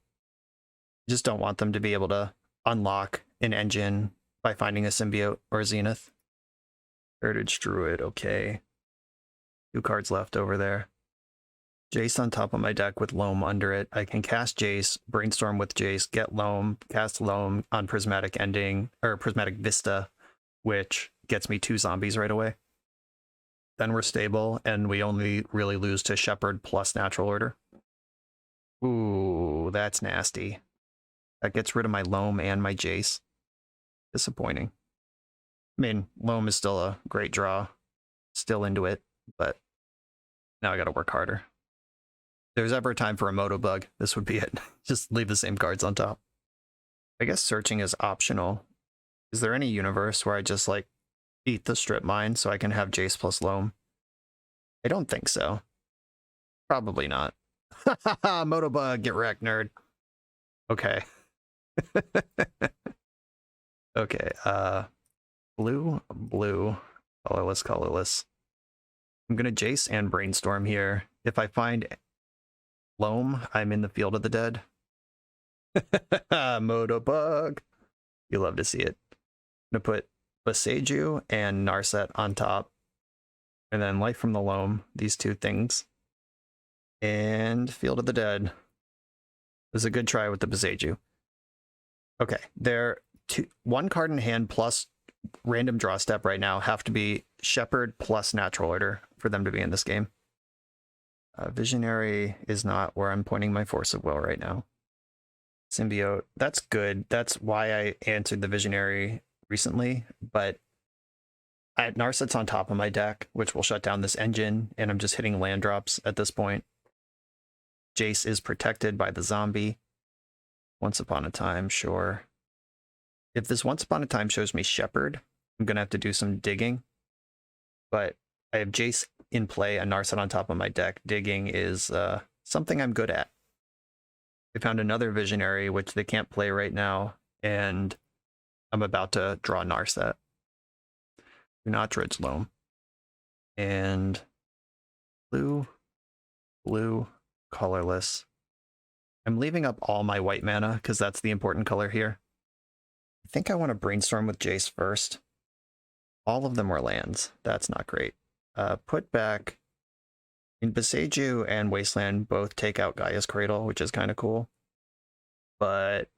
I just don't want them to be able to unlock an engine by finding a Symbiote or a Zenith. Heritage Druid, okay. 2 cards left over there. Jace on top of my deck with Loam under it. I can cast Jace, Brainstorm with Jace, get Loam, cast Loam on Prismatic Ending, or Prismatic Vista, which gets me 2 zombies right away. Then we're stable, and we only really lose to Shepherd plus Natural Order. Ooh, that's nasty. That gets rid of my Loam and my Jace. Disappointing. I mean, Loam is still a great draw. Still into it, but now I gotta work harder. If there's ever a time for a Moto Bug, this would be it. Just leave the same cards on top. I guess searching is optional. Is there any universe where I just, like, beat the strip mine so I can have Jace plus Loam? I don't think so. Probably not. Motobug, get wrecked, nerd. Okay. Okay, blue, colorless, colorless. I'm gonna Jace and Brainstorm here. If I find Loam, I'm in the Field of the Dead. Motobug. You love to see it. I'm gonna put Boseiju and Narset on top. And then Life from the Loam, these two things. And Field of the Dead. It was a good try with the Boseiju. Okay, they're one card in hand plus random draw step right now have to be Shepherd plus Natural Order for them to be in this game. Visionary is not where I'm pointing my Force of Will right now. Symbiote, that's good. That's why I answered the Visionary recently, but Narset's on top of my deck, which will shut down this engine, and I'm just hitting land drops at this point. Jace is protected by the zombie. Once Upon a Time, sure. If this Once Upon a Time shows me Shepherd, I'm going to have to do some digging. But I have Jace in play, a Narset on top of my deck. Digging is something I'm good at. They found another Visionary, which they can't play right now, and I'm about to draw Narset. Do not dredge Loam. And blue, colorless. I'm leaving up all my white mana because that's the important color here. I think I want to Brainstorm with Jace first. All of them were lands. That's not great. Put back in Boseiju and Wasteland both take out Gaia's Cradle, which is kind of cool. But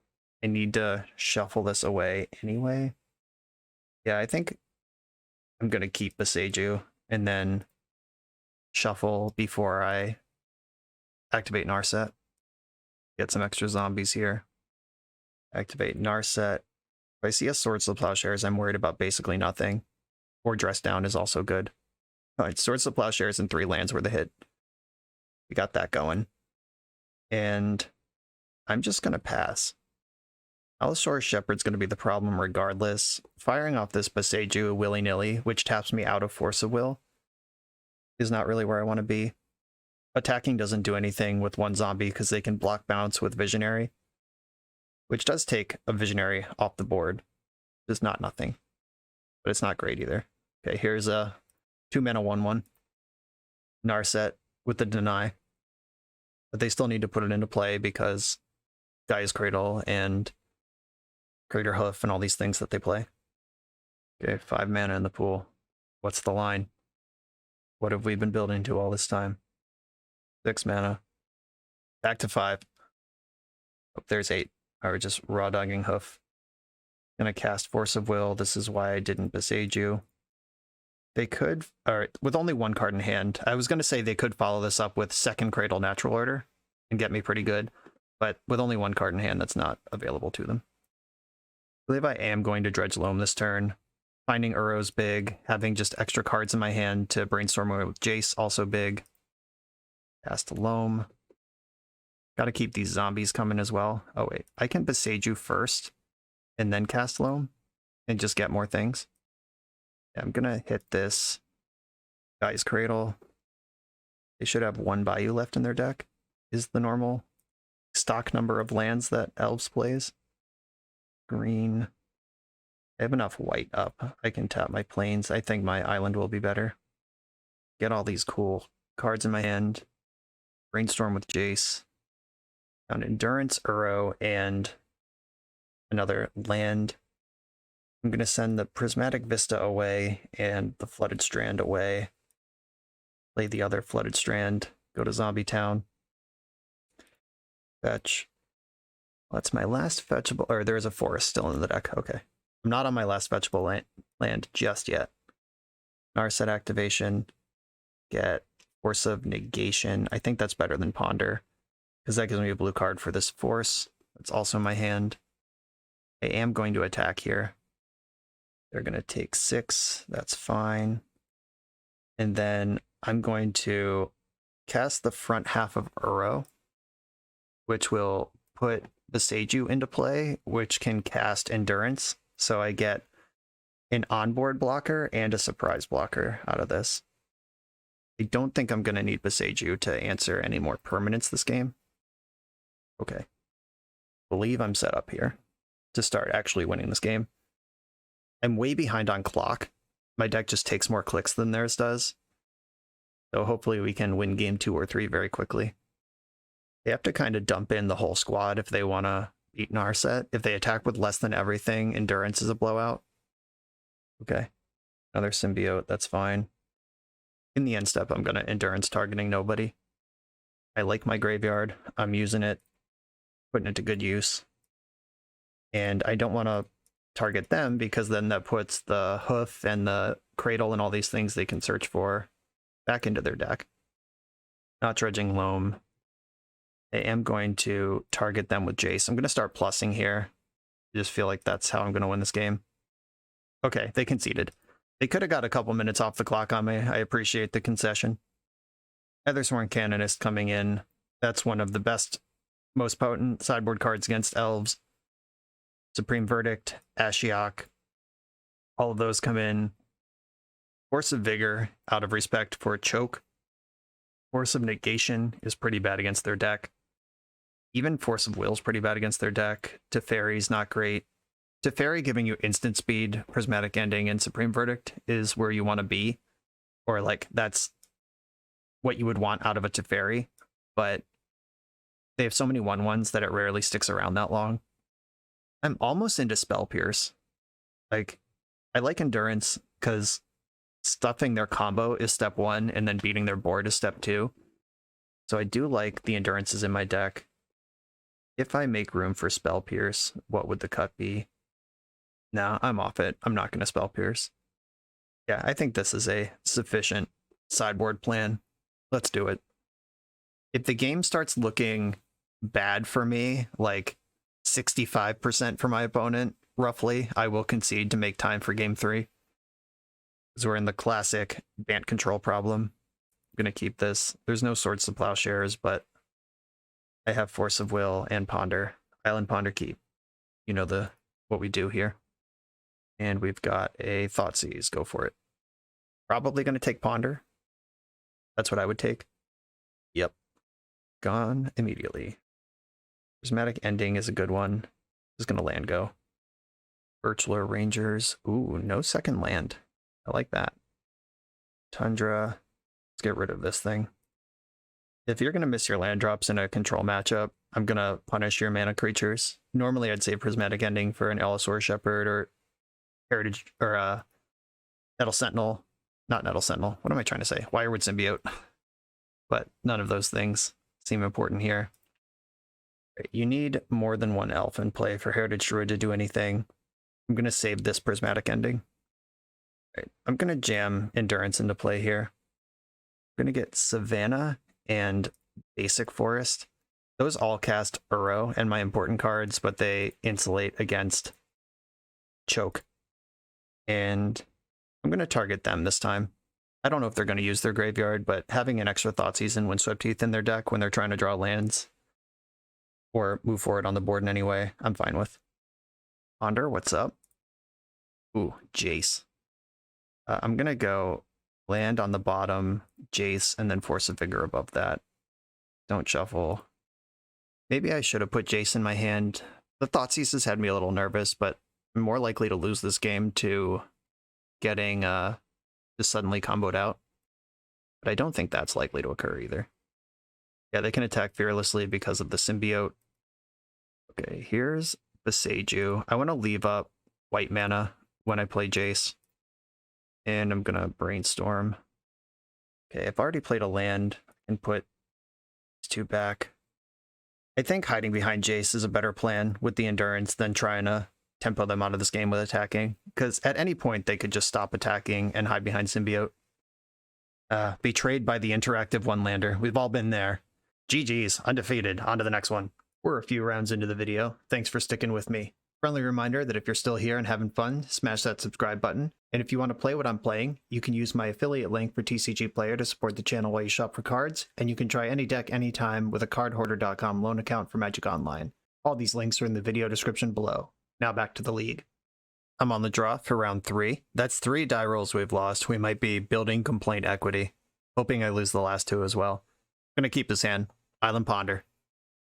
I need to shuffle this away anyway. Yeah, I think I'm going to keep Boseiju and then shuffle before I activate Narset. Get some extra zombies here. Activate Narset. If I see a Swords to Plowshares, I'm worried about basically nothing. Or Dress Down is also good. Alright, Swords to Plowshares and 3 lands were the hit. We got that going. And I'm just going to pass. Allosaurus Shepherd's going to be the problem regardless. Firing off this Boseiju willy-nilly, which taps me out of Force of Will, is not really where I want to be. Attacking doesn't do anything with one zombie because they can block bounce with Visionary, which does take a Visionary off the board. It's not nothing, but it's not great either. Okay, here's a 2-mana 1/1. Narset with the Deny. But they still need to put it into play because Gaia's Cradle and Crater Hoof and all these things that they play. Okay, 5 mana in the pool. What's the line? What have we been building to all this time? 6 mana. Back to 5. Oh, there's 8. I was just raw dogging Hoof. Gonna cast Force of Will. This is why I didn't Boseiju. They could, or with only one card in hand, I was gonna say they could follow this up with second Cradle Natural Order and get me pretty good, but with only one card in hand, that's not available to them. I believe I am going to Dredge Loam this turn. Finding Uro's big. Having just extra cards in my hand to Brainstorm with Jace, also big. Cast Loam. Gotta keep these zombies coming as well. Oh wait, I can Boseiju first and then cast Loam and just get more things. Yeah, I'm gonna hit this Gaia's Cradle. They should have 1 Bayou left in their deck, is the normal stock number of lands that Elves plays. Green. I have enough white up. I can tap my plains. I think my island will be better. Get all these cool cards in my hand. Brainstorm with Jace. Found Endurance, Uro, and another land. I'm going to send the Prismatic Vista away and the Flooded Strand away. Play the other Flooded Strand. Go to Zombie Town. Fetch. That's my last fetchable, or there is a forest still in the deck. Okay. I'm not on my last fetchable land just yet. Narset activation. Get Force of Negation. I think that's better than Ponder, because that gives me a blue card for this force. That's also in my hand. I am going to attack here. They're going to take 6. That's fine. And then I'm going to cast the front half of Uro, which will put Boseiju into play, which can cast Endurance. So I get an onboard blocker and a surprise blocker out of this. I don't think I'm going to need BoshNRoll to answer any more permanents this game. Okay. Believe I'm set up here to start actually winning this game. I'm way behind on clock. My deck just takes more clicks than theirs does. So hopefully we can win game 2 or 3 very quickly. They have to kind of dump in the whole squad if they want to beat an R set. If they attack with less than everything, Endurance is a blowout. Okay. Another symbiote, that's fine. In the end step, I'm going to Endurance targeting nobody. I like my graveyard. I'm using it, putting it to good use. And I don't want to target them because then that puts the hoof and the cradle and all these things they can search for back into their deck. Not dredging Loam. I am going to target them with Jace. I'm going to start plussing here. I just feel like that's how I'm going to win this game. Okay, they conceded. They could have got a couple minutes off the clock on me. I appreciate the concession. Ethersworn Canonist coming in. That's one of the best, most potent sideboard cards against elves. Supreme Verdict, Ashiok. All of those come in. Force of Vigor, out of respect for Choke. Force of Negation is pretty bad against their deck. Even Force of Will is pretty bad against their deck. Teferi's not great. Teferi giving you instant speed, Prismatic Ending, and Supreme Verdict is where you want to be. Or, like, that's what you would want out of a Teferi. But they have so many 1/1s that it rarely sticks around that long. I'm almost into Spell Pierce. Like, I like Endurance because stuffing their combo is step 1, and then beating their board is step 2. So I do like the Endurances in my deck. If I make room for Spell Pierce, what would the cut be? No, I'm off it. I'm not going to Spell Pierce. Yeah, I think this is a sufficient sideboard plan. Let's do it. If the game starts looking bad for me, like 65% for my opponent, roughly, I will concede to make time for game 3. Because we're in the classic Bant Control problem. I'm going to keep this. There's no Swords to Plowshares, but I have Force of Will and Ponder. Island Ponder Keep. You know what we do here. And we've got a Thoughtseize. Go for it. Probably going to take Ponder. That's what I would take. Yep. Gone immediately. Prismatic Ending is a good one. Just going to land go. Birchlore Rangers. Ooh, no second land. I like that. Tundra. Let's get rid of this thing. If you're going to miss your land drops in a control matchup, I'm going to punish your mana creatures. Normally, I'd save Prismatic Ending for an Allosaur Shepherd or Heritage or Nettle Sentinel. Not Nettle Sentinel. What am I trying to say? Wirewood Symbiote. But none of those things seem important here. You need more than one elf in play for Heritage Druid to do anything. I'm going to save this Prismatic Ending. Right. I'm going to jam Endurance into play here. I'm going to get Savannah and Basic Forest. Those all cast Uro and my important cards, but they insulate against Choke. And I'm going to target them this time. I don't know if they're going to use their graveyard, but having an extra Thoughtseize and Windswept Teeth in their deck when they're trying to draw lands or move forward on the board in any way, I'm fine with. Ponder, what's up? Ooh, Jace. I'm going to go land on the bottom, Jace, and then Force of Vigor above that. Don't shuffle. Maybe I should have put Jace in my hand. The Thoughtseize has had me a little nervous, but I'm more likely to lose this game to getting just suddenly comboed out. But I don't think that's likely to occur either. Yeah, they can attack fearlessly because of the symbiote. Okay, here's BoshNRoll. I want to leave up white mana when I play Jace. And I'm going to brainstorm. Okay, I've already played a land and put these 2 back. I think hiding behind Jace is a better plan with the Endurance than trying to tempo them out of this game with attacking. Because at any point, they could just stop attacking and hide behind Symbiote. Betrayed by the interactive one-lander. We've all been there. GG's, undefeated. On to the next one. We're a few rounds into the video. Thanks for sticking with me. Friendly reminder that if you're still here and having fun, smash that subscribe button. And if you want to play what I'm playing, you can use my affiliate link for TCG Player to support the channel while you shop for cards, and you can try any deck anytime with a cardhoarder.com loan account for Magic Online. All these links are in the video description below. Now back to the league. I'm on the draw for round 3. That's 3 die rolls we've lost. We might be building complaint equity. Hoping I lose the last 2 as well. Gonna keep this hand. Island Ponder.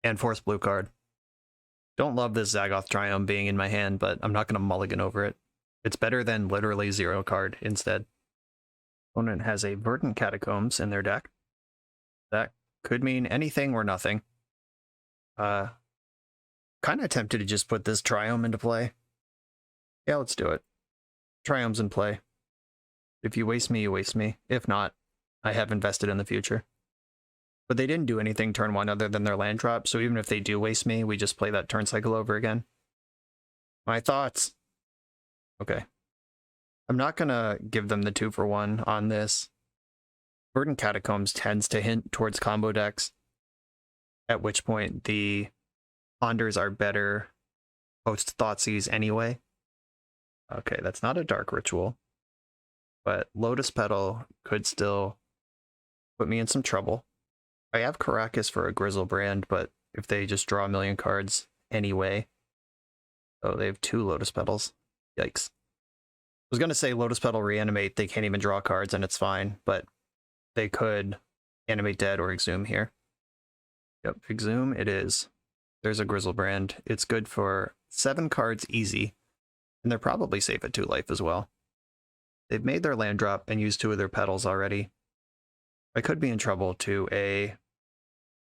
And force blue card. Don't love this Zagoth Triumph being in my hand, but I'm not gonna mulligan over it. It's better than literally 0 card instead. Opponent has a Verdant Catacombs in their deck. That could mean anything or nothing. Kind of tempted to just put this Triumph into play. Yeah, let's do it. Triumph's in play. If you waste me, you waste me. If not, I have invested in the future. But they didn't do anything turn 1 other than their land drop, so even if they do waste me, we just play that turn cycle over again. My thoughts. Okay. I'm not gonna give them the 2-for-1 on this. Verdant Catacombs tends to hint towards combo decks, at which point the Ponders are better post Thoughtseize anyway. Okay, that's not a Dark Ritual, but Lotus Petal could still put me in some trouble. I have Caracas for a Grizzlebrand, but if they just draw a million cards anyway. Oh, they have 2 Lotus Petals. Yikes. I was going to say Lotus Petal Reanimate, they can't even draw cards and it's fine, but they could Animate Dead or Exhume here. Yep, Exhume it is. There's a Grizzlebrand. It's good for 7 cards easy, and they're probably safe at 2 life as well. They've made their land drop and used 2 of their petals already. I could be in trouble to a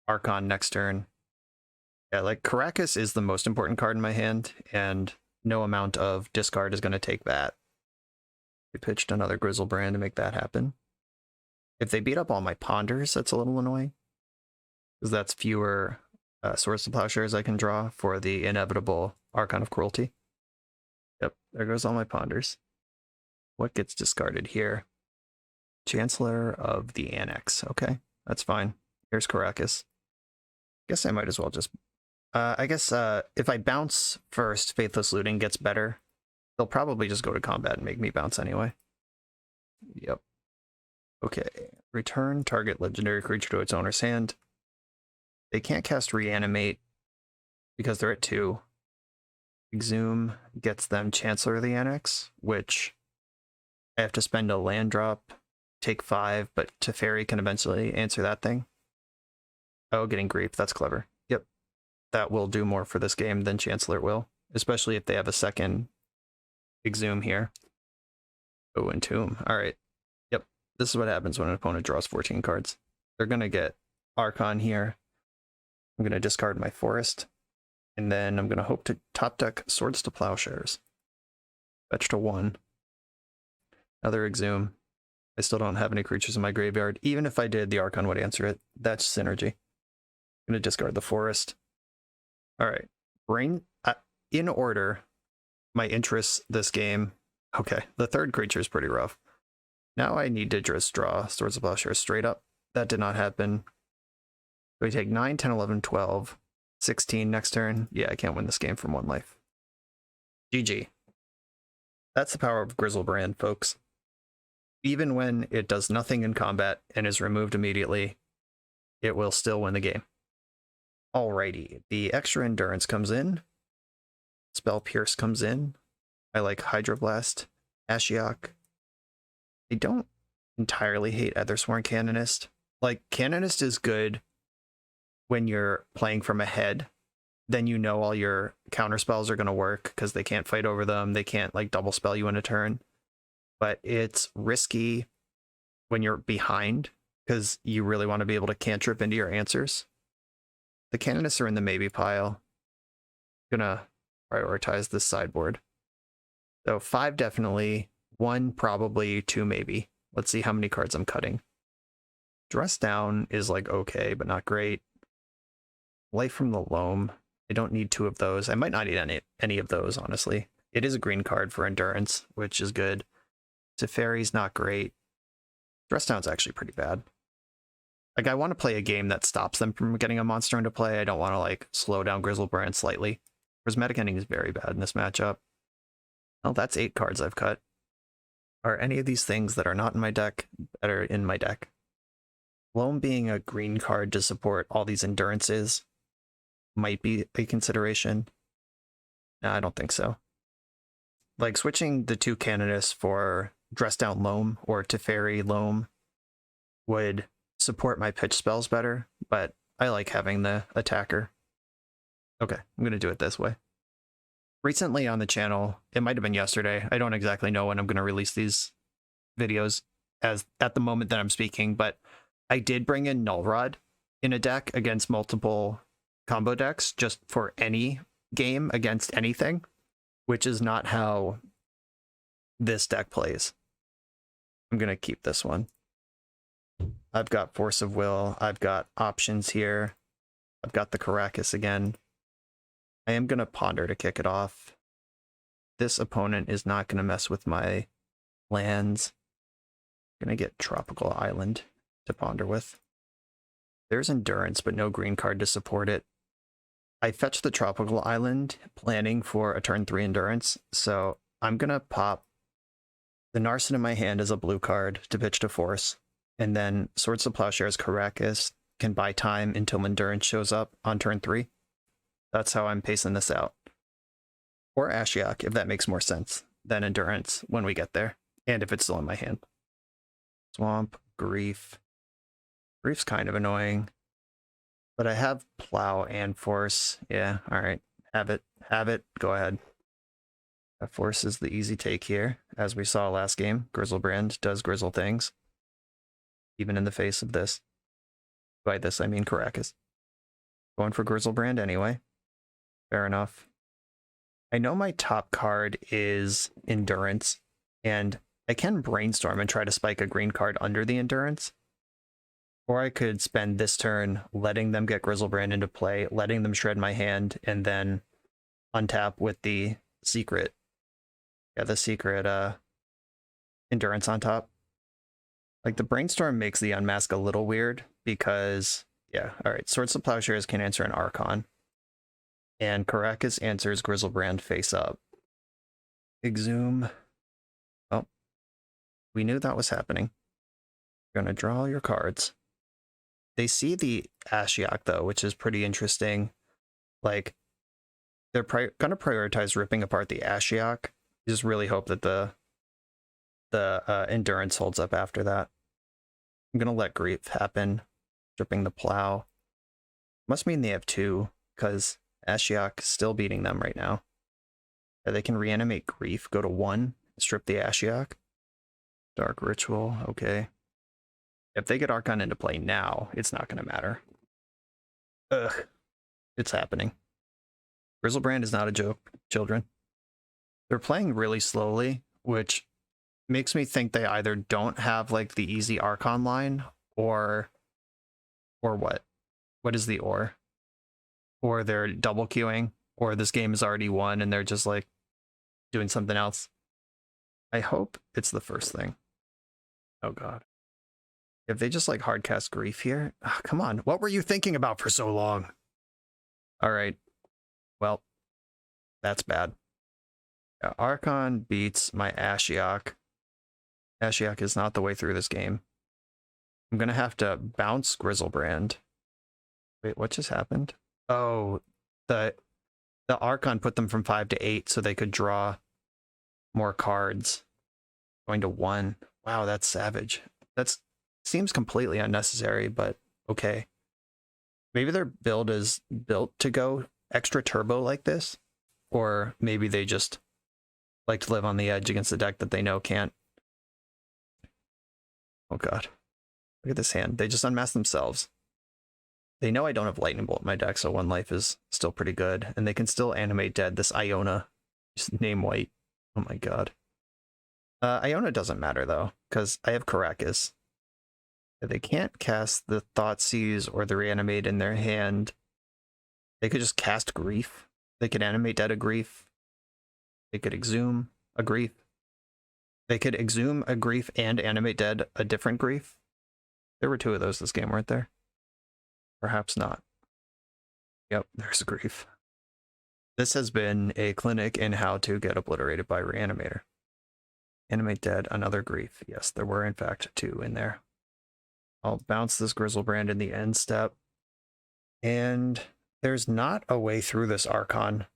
Archon next turn. Yeah, like Caracas is the most important card in my hand, and no amount of discard is going to take that. We pitched another Grizzlebrand to make that happen. If they beat up all my Ponders, that's a little annoying, because that's fewer Swords to Plowshares I can draw for the inevitable Archon of Cruelty. Yep, there goes all my Ponders. What gets discarded here? Chancellor of the Annex. Okay, that's fine. Here's Caracas. Guess I might as well just... I guess if I bounce first, Faithless Looting gets better. They'll probably just go to combat and make me bounce anyway. Yep. Okay. Return target legendary creature to its owner's hand. They can't cast Reanimate because they're at 2. Exhume gets them Chancellor of the Annex, which I have to spend a land drop, take 5, but Teferi can eventually answer that thing. Oh, getting Grief. That's clever. Yep. That will do more for this game than Chancellor will, especially if they have a second Exhume here. Oh, and Tomb. All right. Yep. This is what happens when an opponent draws 14 cards. They're going to get Archon here. I'm going to discard my Forest. And then I'm going to hope to top deck Swords to Plowshares. Fetch to 1. Another Exhume. I still don't have any creatures in my graveyard. Even if I did, the Archon would answer it. That's synergy. I'm going to discard the Forest. All right. Brain... in order, my interests this game... Okay, the third creature is pretty rough. Now I need to just draw Swords of Plowshares straight up. That did not happen. So we take 9, 10, 11, 12, 16 next turn. Yeah, I can't win this game from 1 life. GG. That's the power of Grizzlebrand, folks. Even when it does nothing in combat and is removed immediately, it will still win the game. Alrighty, the extra endurance comes in. Spell Pierce comes in. I like Hydroblast, Ashiok. I don't entirely hate Ethersworn Canonist. Like, Canonist is good when you're playing from ahead. Then you know all your counter spells are going to work because they can't fight over them. They can't, like, double spell you in a turn. But it's risky when you're behind because you really want to be able to cantrip into your answers. The Canonists are in the maybe pile. Gonna prioritize this sideboard. So 5 definitely, 1 probably, 2 maybe. Let's see how many cards I'm cutting. Dress Down is like okay, but not great. Life from the Loam. I don't need 2 of those. I might not need any of those, honestly. It is a green card for endurance, which is good. Teferi's not great. Dress Down's actually pretty bad. Like, I want to play a game that stops them from getting a monster into play. I don't want to, like, slow down Grizzlebrand slightly. Prismatic Ending is very bad in this matchup. Well, that's 8 cards I've cut. Are any of these things that are not in my deck better in my deck? Loam being a green card to support all these endurances might be a consideration. No, I don't think so. like switching the two candidates for Dress Down Loam or Teferi Loam would support my pitch spells better, but I like having the attacker. Okay, I'm going to do it this way. Recently on the channel, it might have been yesterday, I don't exactly know when I'm going to release these videos as at the moment that I'm speaking, but I did bring in Null Rod in a deck against multiple combo decks just for any game against anything, which is not how this deck plays. I'm going to keep this one. I've got Force of Will. I've got options here. I've got the Caracas again. I am going to Ponder to kick it off. This opponent is not going to mess with my lands. I'm going to get Tropical Island to ponder with. There's Endurance, but no green card to support it. I fetched the Tropical Island, planning for a turn 3 Endurance, so I'm going to pop the Narset in my hand as a blue card to pitch to Force, and then Swords to Plowshare's Caracas can buy time until Endurance shows up on turn 3. That's how I'm pacing this out. Or Ashiok, if that makes more sense than Endurance when we get there, and if it's still in my hand. Swamp, Grief. Grief's kind of annoying. But I have Plow and Force. Yeah, alright. Have it. Have it. Go ahead. Force is the easy take here. As we saw last game, Grizzlebrand does Grizzle things. Even in the face of this. By this, I mean Caracas. Going for Grizzlebrand anyway. Fair enough. I know my top card is Endurance, and I can Brainstorm and try to spike a green card under the Endurance. Or I could spend this turn letting them get Grizzlebrand into play, letting them shred my hand, and then untap with the secret. Yeah, the secret Endurance on top. Like, the Brainstorm makes the Unmask a little weird because, yeah, alright, Swords to Plowshares can answer an Archon. And Caracas answers Grizzlebrand face up. Exhume. Oh, we knew that was happening. You're going to draw your cards. They see the Ashiok, though, which is pretty interesting. Like, they're going to prioritize ripping apart the Ashiok. Just really hope that the Endurance holds up after that. I'm going to let Grief happen. Stripping the Plow. Must mean they have 2, because Ashiok is still beating them right now. Yeah, they can reanimate Grief, go to 1, strip the Ashiok. Dark Ritual, okay. If they get Archon into play now, it's not going to matter. Ugh. It's happening. Grizzlebrand is not a joke, children. They're playing really slowly, which makes me think they either don't have, like, the easy Archon line, or what? What is the or? Or they're double queuing, or this game is already won and they're just, like, doing something else. I hope it's the first thing. Oh, God. If they just, like, hardcast Grief here? Oh, come on. What were you thinking about for so long? All right. Well, that's bad. Yeah, Archon beats my Ashiok. Ashiok is not the way through this game. I'm going to have to bounce Grizzlebrand. Wait, what just happened? Oh, the Archon put them from 5 to 8 so they could draw more cards. Going to 1. Wow, that's savage. That's seems completely unnecessary, but okay. Maybe their build is built to go extra turbo like this, or maybe they just like to live on the edge against a deck that they know can't. Oh god. Look at this hand. They just unmask themselves. They know I don't have Lightning Bolt in my deck, so 1 life is still pretty good, and they can still animate dead this Iona. Just name white. Oh my god. Iona doesn't matter though, because I have Caracas. They can't cast the Thoughtseize or the Reanimate in their hand. They could just cast Grief. They could animate dead a Grief. They could exhume a Grief. They could exhume a Grief and animate dead a different Grief. There were 2 of those this game, weren't there? Perhaps not. Yep, there's a Grief. This has been a clinic in how to get obliterated by Reanimator. Animate dead, another Grief. Yes, there were in fact 2 in there. I'll bounce this Grizzlebrand in the end step. And there's not a way through this Archon.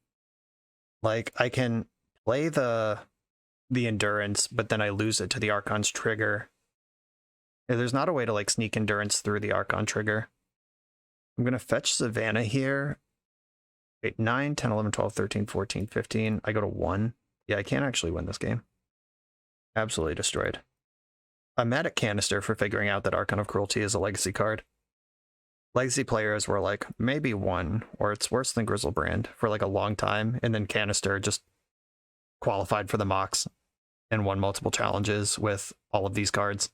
Like, I can play the the Endurance, but then I lose it to the Archon's trigger. Yeah, there's not a way to like sneak Endurance through the Archon trigger. I'm going to fetch Savannah here. 8, 9, 10, 11, 12, 13, 14, 15. I go to 1. Yeah, I can't actually win this game. Absolutely destroyed. I'm mad at Canister for figuring out that Archon of Cruelty is a legacy card. Legacy players were like, maybe 1, or it's worse than Grizzlebrand for like a long time, and then Canister just qualified for the mocks and won multiple challenges with all of these cards.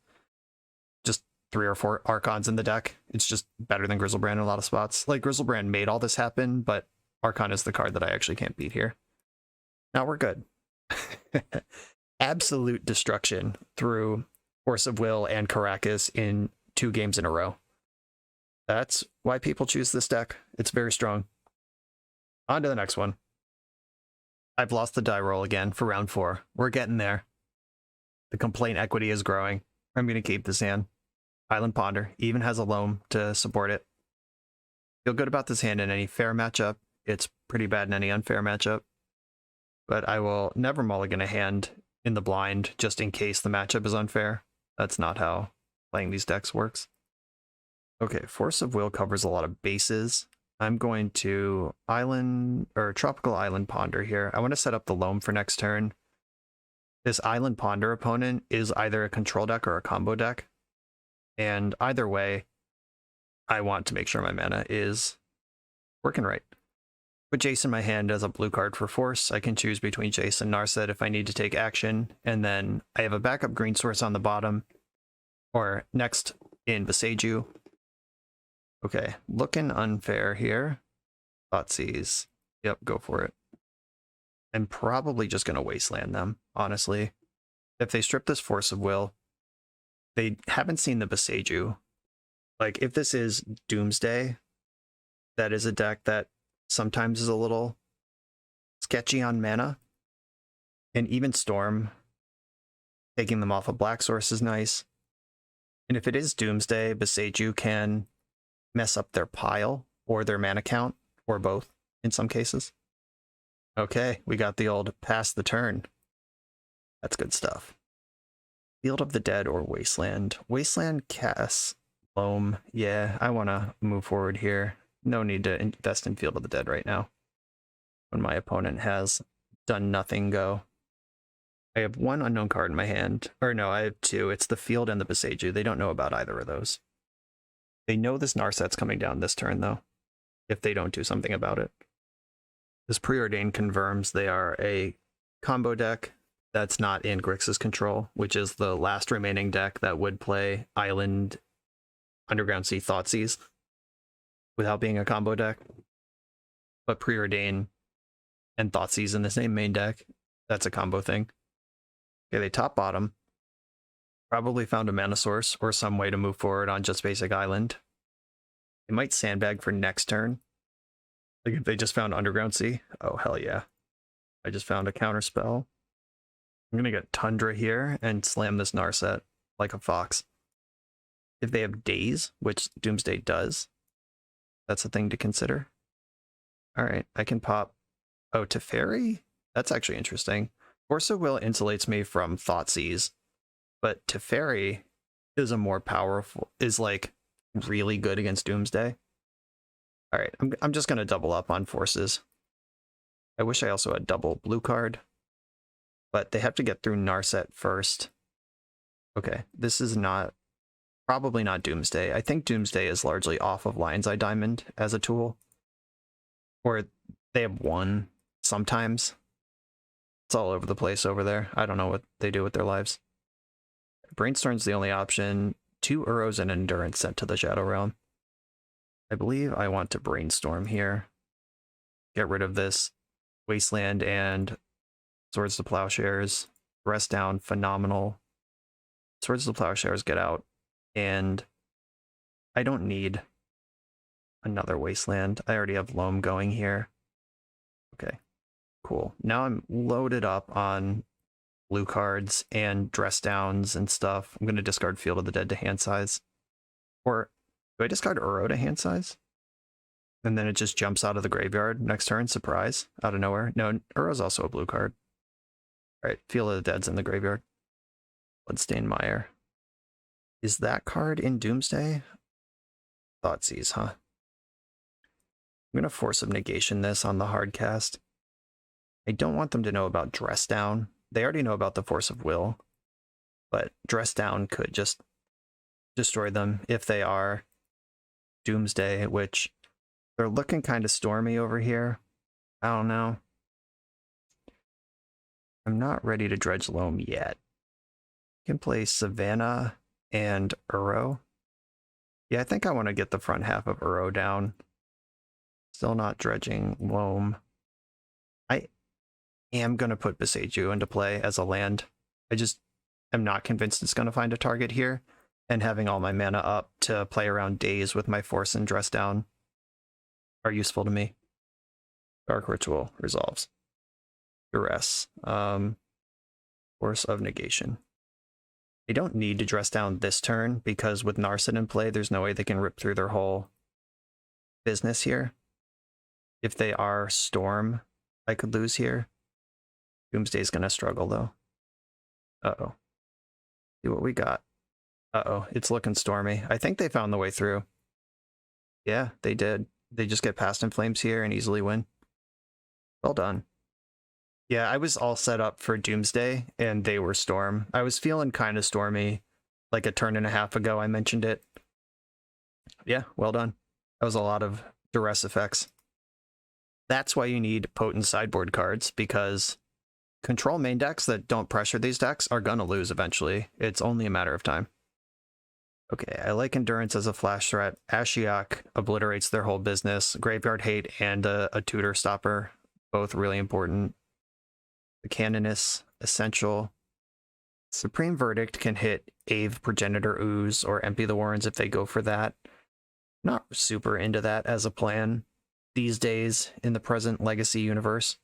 Just 3 or 4 Archons in the deck. It's just better than Grizzlebrand in a lot of spots. Like, Grizzlebrand made all this happen, but Archon is the card that I actually can't beat here. Now we're good. Absolute destruction through Force of Will and Caracas in 2 games in a row. That's why people choose this deck. It's very strong. On to the next one. I've lost the die roll again for round 4. We're getting there. The complaint equity is growing. I'm going to keep this hand. Island Ponder even has a loam to support it. Feel good about this hand in any fair matchup. It's pretty bad in any unfair matchup. But I will never mulligan a hand in the blind just in case the matchup is unfair. That's not how playing these decks works. Okay, Force of Will covers a lot of bases. I'm going to Tropical Island Ponder here. I want to set up the loam for next turn. This Island Ponder opponent is either a control deck or a combo deck. And either way, I want to make sure my mana is working right. Put Jace in my hand as a blue card for Force. I can choose between Jace and Narset if I need to take action. And then I have a backup green source on the bottom. Or next in Beseju. Okay, looking unfair here. Thoughtseize. Yep, go for it. I'm probably just going to wasteland them, honestly. If they strip this Force of Will, they haven't seen the Beseju. Like, if this is Doomsday, that is a deck that sometimes is a little sketchy on mana. And even Storm, taking them off a black source is nice. And if it is Doomsday, Beseju can mess up their pile or their mana count, or both in some cases. Okay, we got the old pass the turn. That's good stuff. Field of the Dead or Wasteland. Wasteland casts Loam. Yeah, I want to move forward here. No need to invest in Field of the Dead right now, when my opponent has done nothing go. I have 1 unknown card in my hand. Or no, I have 2. It's the Field and the Beseju. They don't know about either of those. They know this Narset's coming down this turn, though, if they don't do something about it. This Preordained confirms they are a combo deck that's not in Grixis control, which is the last remaining deck that would play Island, Underground Sea, Thoughtseize without being a combo deck. But Preordain and Thoughtseize in the same main deck, that's a combo thing. Okay, they top bottom. Probably found a mana source or some way to move forward on just basic Island. They might sandbag for next turn. Like if they just found Underground Sea. Oh, hell yeah. I just found a counter spell. I'm going to get Tundra here and slam this Narset like a fox. If they have Daze, which Doomsday does, that's a thing to consider. All right, I can pop... Oh, Teferi? That's actually interesting. Force of Will insulates me from Thoughtseize, but Teferi is a more powerful... is like really good against Doomsday. All right, I'm just going to double up on forces. I wish I also had double blue card, but they have to get through Narset first. Okay, this is probably not Doomsday. I think Doomsday is largely off of Lion's Eye Diamond as a tool. Or they have 1 sometimes. It's all over the place over there. I don't know what they do with their lives. Brainstorm's the only option. 2 Uros and Endurance sent to the Shadow Realm. I believe I want to Brainstorm here. Get rid of this Wasteland and Swords to Plowshares. Rest down, phenomenal. Swords to Plowshares get out. And I don't need another Wasteland. I already have Loam going here. Okay, cool. Now I'm loaded up on blue cards and dress downs and stuff. I'm going to discard Field of the Dead to hand size. Or do I discard Uro to hand size? And then it just jumps out of the graveyard next turn, surprise, out of nowhere. No, Uro's also a blue card. Alright, Field of the Dead's in the graveyard. Bloodstained Mire. Is that card in Doomsday? Thoughtseize, huh? I'm gonna Force of Negation this on the hard cast. I don't want them to know about Dress Down. They already know about the Force of Will, but Dress Down could just destroy them if they are Doomsday, which they're looking kind of stormy over here. I don't know. I'm not ready to Dredge Loam yet. I can play Savannah and Uro. Yeah, I think I want to get the front half of Uro down. Still not dredging Loam. I am going to put Beseiju into play as a land. I just am not convinced it's going to find a target here. And having all my mana up to play around Daze with my Force and Dress Down are useful to me. Dark Ritual resolves. Duress. Force of Negation. They don't need to Dress Down this turn because with Narset in play, there's no way they can rip through their whole business here. If they are Storm, I could lose here. Doomsday's gonna struggle though. Uh-oh. See what we got. Uh-oh, it's looking stormy. I think they found the way through. Yeah, they did. They just get past in Flames here and easily win. Well done. Yeah, I was all set up for Doomsday, and they were Storm. I was feeling kind of stormy, like a turn and a half ago I mentioned it. Yeah, well done. That was a lot of duress effects. That's why you need potent sideboard cards, because control main decks that don't pressure these decks are gonna lose eventually. It's only a matter of time. Okay, I like Endurance as a flash threat. Ashiok obliterates their whole business. Graveyard Hate and a Tutor Stopper, both really important. The Canoness, essential. Supreme Verdict can hit Ave, Progenitor Ooze, or Empty the Warrens if they go for that. Not super into that as a plan these days in the present Legacy universe,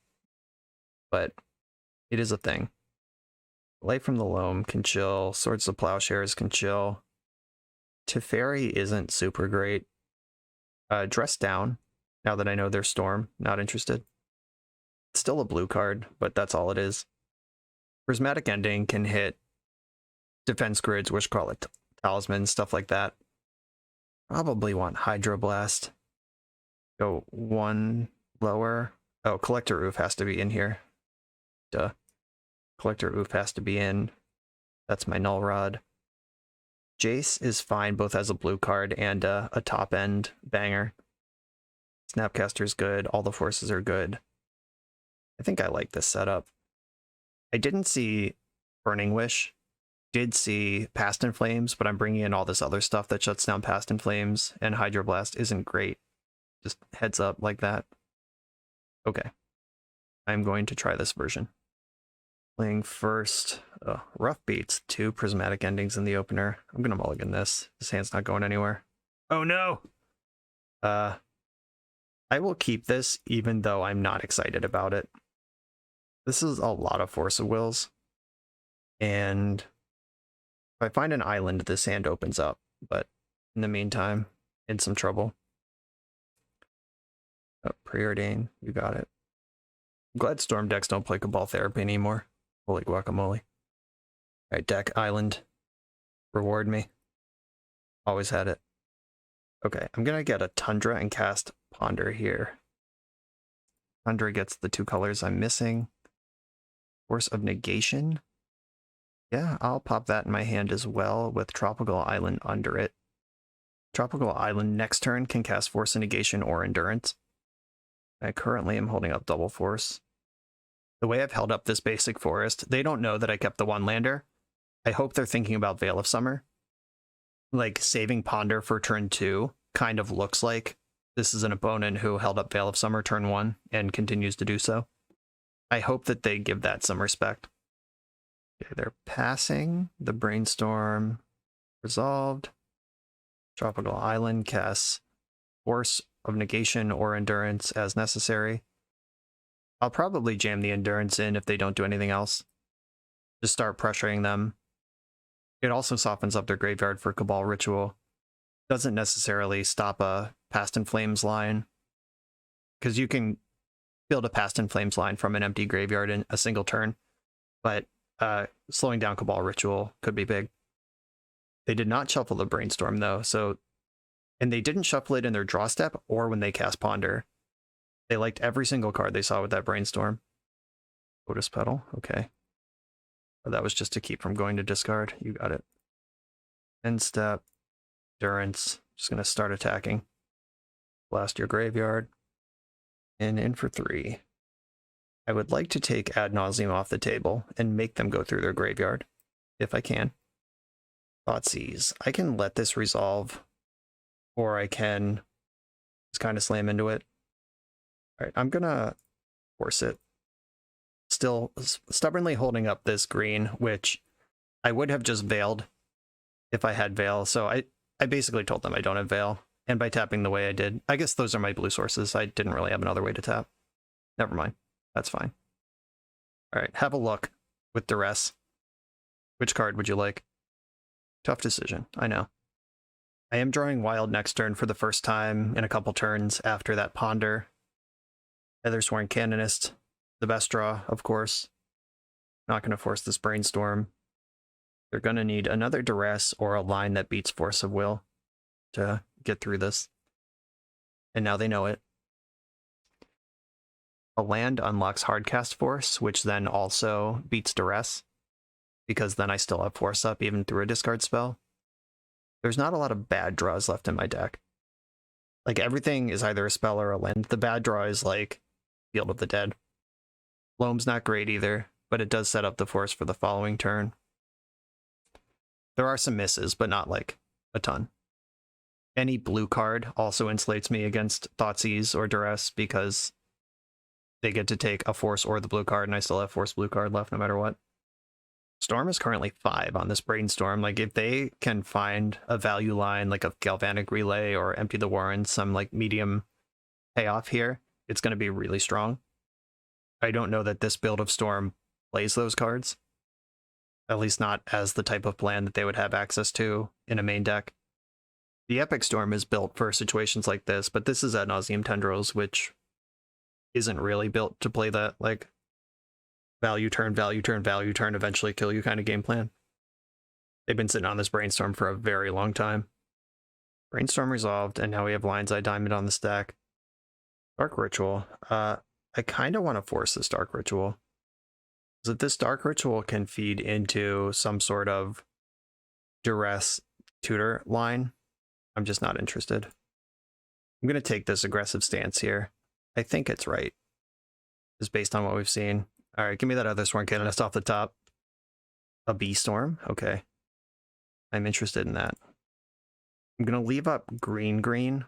but it is a thing. Light from the Loam can chill. Swords of Plowshares can chill. Teferi isn't super great. Dress Down, now that I know they're Storm, not interested. It's still a blue card, but that's all it is. Prismatic Ending can hit defense grids, which call it talismans, stuff like that. Probably want Hydroblast. Go one lower. Oh, Collector Oof has to be in here. Duh. Collector Oof has to be in. That's my Null Rod. Jace is fine both as a blue card and a top end banger. Snapcaster's good. All the forces are good. I think I like this setup. I didn't see Burning Wish. Did see Past in Flames, but I'm bringing in all this other stuff that shuts down Past in Flames, and Hydroblast isn't great. Just heads up like that. Okay. I'm going to try this version. Playing first. Rough Beats, 2 Prismatic Endings in the opener. I'm going to mulligan this. This hand's not going anywhere. Oh no! I will keep this even though I'm not excited about it. This is a lot of Force of Wills. And if I find an island, this hand opens up. But in the meantime, in some trouble. Oh, Preordain, you got it. I'm glad Storm decks don't play Cabal Therapy anymore. Holy guacamole. Alright, deck, island. Reward me. Always had it. Okay, I'm gonna get a Tundra and cast Ponder here. Tundra gets the 2 colors I'm missing. Force of Negation. Yeah, I'll pop that in my hand as well with Tropical Island under it. Tropical Island next turn can cast Force of Negation or Endurance. I currently am holding up Double Force. The way I've held up this basic forest, they don't know that I kept the 1-lander. I hope they're thinking about Veil of Summer. Like, saving Ponder for turn 2 kind of looks like this is an opponent who held up Veil of Summer turn 1 and continues to do so. I hope that they give that some respect. Okay, they're passing. The Brainstorm resolved. Tropical Island casts Force of Negation or Endurance as necessary. I'll probably jam the Endurance in if they don't do anything else. Just start pressuring them. It also softens up their graveyard for Cabal Ritual. Doesn't necessarily stop a Past in Flames line, because you can build a Past in Flames line from an empty graveyard in a single turn, but slowing down Cabal Ritual could be big. They did not shuffle the Brainstorm though, so, and they didn't shuffle it in their draw step or when they cast Ponder. They liked every single card they saw with that Brainstorm. Lotus Petal, okay. Oh, that was just to keep from going to discard. You got it. End step, Endurance. Just gonna start attacking. Blast your graveyard. And in for 3. I would like to take Ad Nauseam off the table and make them go through their graveyard, if I can. Thoughtseize. I can let this resolve, or I can just kind of slam into it. All right, I'm gonna force it. Still stubbornly holding up this green, which I would have just veiled if I had Veil. So I basically told them I don't have Veil. And by tapping the way I did, I guess those are my blue sources. I didn't really have another way to tap. Never mind. That's fine. All right, have a look with Duress. Which card would you like? Tough decision, I know. I am drawing Wild next turn for the first time in a couple turns after that Ponder. Feathersworn Canonist, the best draw, of course. Not going to force this Brainstorm. They're going to need another Duress or a line that beats Force of Will to get through this. And now they know it. A land unlocks Hardcast Force, which then also beats Duress, because then I still have Force up even through a discard spell. There's not a lot of bad draws left in my deck. Like, everything is either a spell or a land. The bad draw is like Field of the Dead. Loam's not great either, but it does set up the Force for the following turn. There are some misses, but not like a ton. Any blue card also insulates me against Thoughtseize or Duress because they get to take a Force or the blue card, and I still have Force blue card left no matter what. Storm is currently 5 on this Brainstorm. Like, if they can find a value line like a Galvanic Relay or Empty the Warren, some like medium payoff here, it's going to be really strong. I don't know that this build of Storm plays those cards. At least not as the type of plan that they would have access to in a main deck. The Epic Storm is built for situations like this, but this is Ad Nauseam Tendrils, which isn't really built to play that, like, value turn, value turn, value turn, eventually kill you kind of game plan. They've been sitting on this Brainstorm for a very long time. Brainstorm resolved, and now we have Lion's Eye Diamond on the stack. Dark Ritual. I kind of want to force this Dark Ritual. So that this Dark Ritual can feed into some sort of Duress tutor line. I'm just not interested. I'm going to take this aggressive stance here. I think it's right, just based on what we've seen. All right, give me that other Sworn Canonist off the top. A B-Storm? Okay. I'm interested in that. I'm going to leave up green.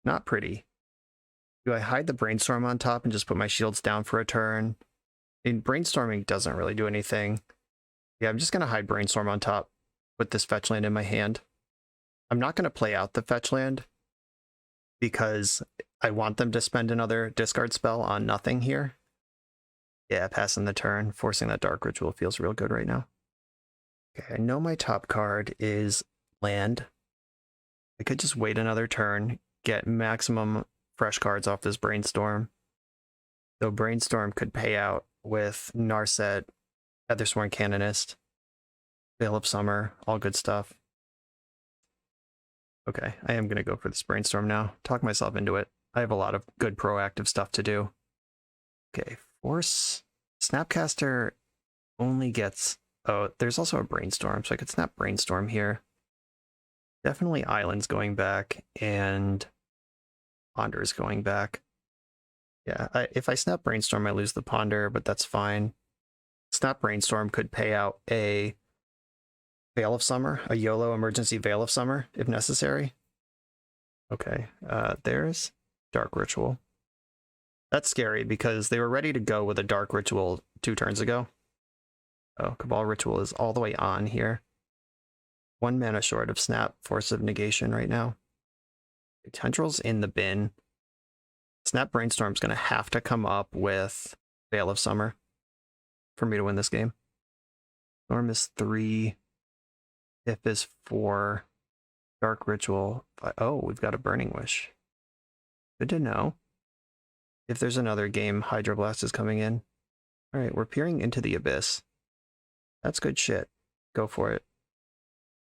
Not pretty. Do I hide the Brainstorm on top and just put my shields down for a turn? And Brainstorming doesn't really do anything. Yeah, I'm just going to hide Brainstorm on top with this fetch land in my hand. I'm not going to play out the fetch land because I want them to spend another discard spell on nothing here. Yeah, passing the turn, forcing that Dark Ritual feels real good right now. Okay, I know my top card is land. I could just wait another turn, get maximum fresh cards off this Brainstorm. Though Brainstorm could pay out with Narset, Feathersworn Canonist, Veil of Summer, all good stuff. Okay, I am going to go for this Brainstorm now. Talk myself into it. I have a lot of good proactive stuff to do. Okay, Force. Snapcaster only gets... Oh, there's also a Brainstorm, so I could snap Brainstorm here. Definitely Islands going back, and Ponder is going back. Yeah, if I snap Brainstorm, I lose the Ponder, but that's fine. Snap Brainstorm could pay out a Veil of Summer, a YOLO emergency Veil of Summer, if necessary. Okay, there's Dark Ritual. That's scary because they were ready to go with a Dark Ritual 2 turns ago. Oh, Cabal Ritual is all the way on here. 1 mana short of Snap, Force of Negation right now. Tendrils in the bin. Snap Brainstorm's going to have to come up with Veil of Summer for me to win this game. Storm is 3. If is 4. Dark Ritual. Oh, we've got a Burning Wish. Good to know. If there's another game, Hydroblast is coming in. All right, we're peering into the abyss. That's good shit. Go for it.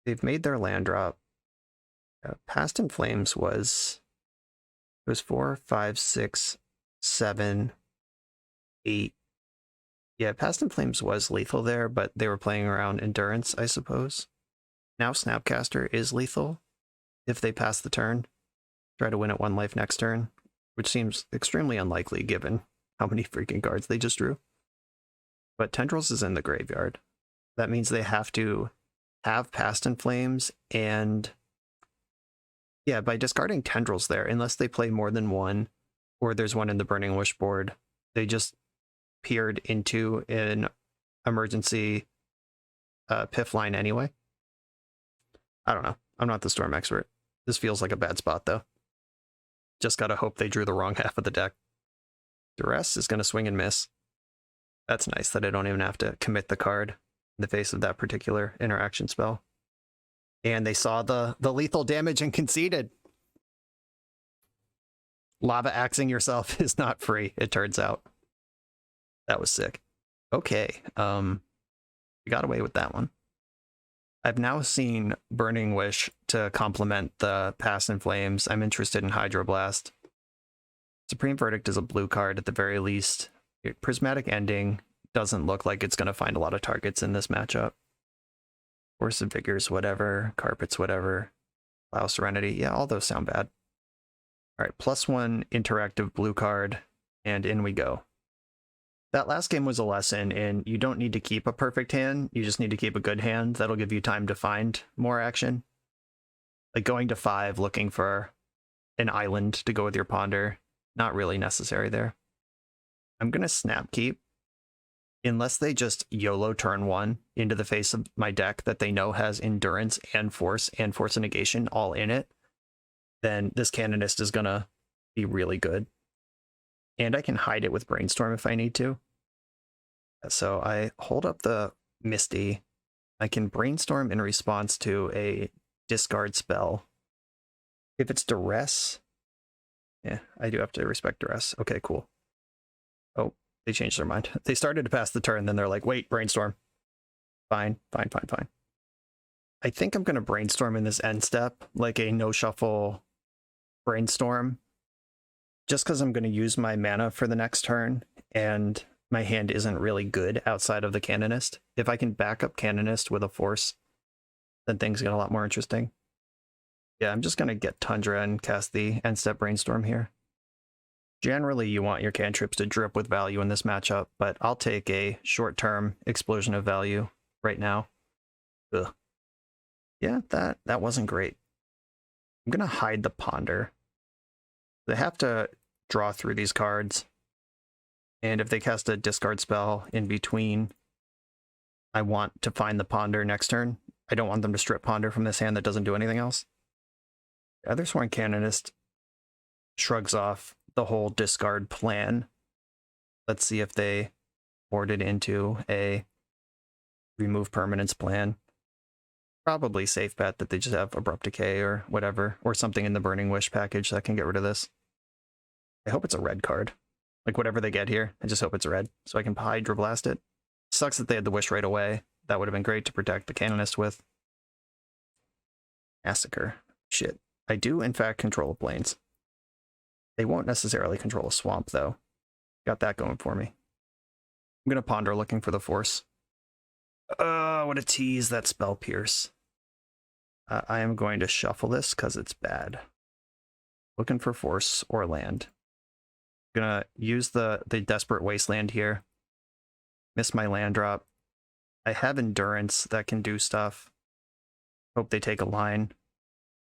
They've made their land drop. Past in Flames was... It was 4, 5, 6, 7, 8. Yeah, Past in Flames was lethal there, but they were playing around Endurance, I suppose. Now Snapcaster is lethal if they pass the turn. Try to win at 1 life next turn, which seems extremely unlikely given how many freaking cards they just drew. But Tendrils is in the graveyard. That means they have to have Past in Flames, and yeah, by discarding Tendrils there, unless they play more than one, or there's one in the Burning Wish board, they just peered into an emergency Piff line anyway. I don't know. I'm not the Storm expert. This feels like a bad spot, though. Just gotta hope they drew the wrong half of the deck. Duress is gonna swing and miss. That's nice that I don't even have to commit the card in the face of that particular interaction spell. And they saw the lethal damage and conceded. Lava axing yourself is not free, it turns out. That was sick. Okay, we got away with that one. I've now seen Burning Wish to complement the Past in Flames. I'm interested in Hydroblast. Supreme Verdict is a blue card at the very least. Prismatic Ending doesn't look like it's going to find a lot of targets in this matchup. Force of Vigors, whatever. Carpets, whatever. Plow Serenity. Yeah, all those sound bad. All right, +1 interactive blue card, and in we go. That last game was a lesson in you don't need to keep a perfect hand, you just need to keep a good hand. That'll give you time to find more action. Like going to 5, looking for an island to go with your Ponder, not really necessary there. I'm going to Snap Keep. Unless they just YOLO turn 1 into the face of my deck that they know has Endurance and Force of Negation all in it, then this Canonist is going to be really good. And I can hide it with Brainstorm if I need to. So I hold up the Misty. I can Brainstorm in response to a discard spell. If it's Duress, yeah, I do have to respect Duress. Okay, cool. Oh, they changed their mind. They started to pass the turn, then they're like, wait, Brainstorm. Fine. I think I'm going to Brainstorm in this end step, like a no-shuffle Brainstorm. Just because I'm going to use my mana for the next turn, and my hand isn't really good outside of the Canonist. If I can back up Canonist with a Force, then things get a lot more interesting. Yeah, I'm just going to get Tundra and cast the end-step Brainstorm here. Generally, you want your cantrips to drip with value in this matchup, but I'll take a short-term explosion of value right now. Ugh. Yeah, that wasn't great. I'm going to hide the Ponder. They have to draw through these cards, and if they cast a discard spell in between, I want to find the Ponder next turn. I don't want them to strip Ponder from this hand that doesn't do anything else. The Other Sworn Canonist shrugs off the whole discard plan. Let's see if they board it into a remove permanence plan. Probably safe bet that they just have Abrupt Decay or whatever, or something in the Burning Wish package that can get rid of this. I hope it's a red card. Like whatever they get here, I just hope it's red, so I can Hydroblast it. Sucks that they had the Wish right away. That would have been great to protect the Canonist with. Massacre. Shit. I do, in fact, control plains. They won't necessarily control a swamp, though. Got that going for me. I'm going to Ponder looking for the Force. What a tease, that Spell Pierce. I am going to shuffle this because it's bad. Looking for Force or land. I'm going to use the Desperate Wasteland here. Miss my land drop. I have Endurance that can do stuff. Hope they take a line.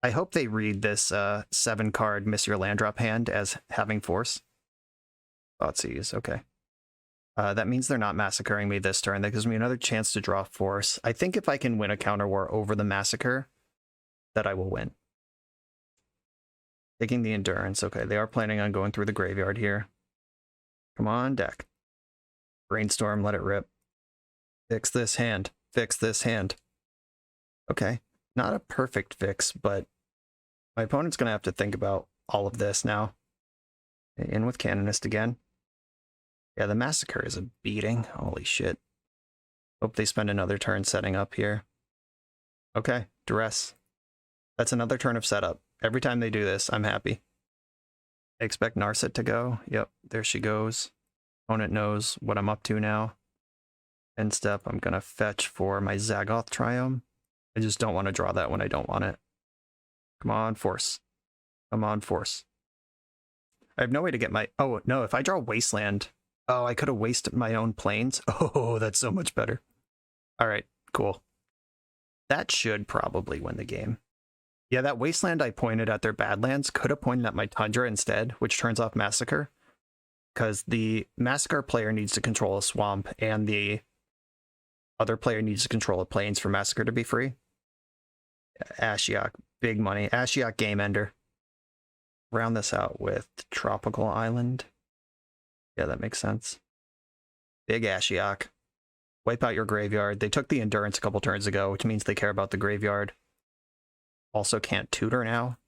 I hope they read this 7-card Miss Your Land Drop hand as having Force. Thoughtseize, okay. That means they're not massacring me this turn. That gives me another chance to draw Force. I think if I can win a counter war over the Massacre, that I will win. Taking the Endurance. Okay, they are planning on going through the graveyard here. Come on, deck. Brainstorm, let it rip. Fix this hand. Fix this hand. Okay, not a perfect fix, but my opponent's going to have to think about all of this now. In with Canonist again. Yeah, the Massacre is a beating. Holy shit. Hope they spend another turn setting up here. Okay, Duress. That's another turn of setup. Every time they do this, I'm happy. I expect Narset to go. Yep, there she goes. Opponent knows what I'm up to now. End step, I'm going to fetch for my Zagoth Triome. I just don't want to draw that when I don't want it. Come on, Force. Come on, Force. I have no way to get my... Oh, no, if I draw Wasteland... Oh, I could have wasted my own planes. Oh, that's so much better. All right, cool. That should probably win the game. Yeah, that Wasteland I pointed at their Badlands could have pointed at my Tundra instead, which turns off Massacre. Because the Massacre player needs to control a swamp, and the other player needs to control a plains for Massacre to be free. Ashiok, big money. Ashiok Game Ender. Round this out with Tropical Island. Yeah, that makes sense. Big Ashiok. Wipe out your graveyard. They took the Endurance a couple turns ago, which means they care about the graveyard. Also can't tutor now.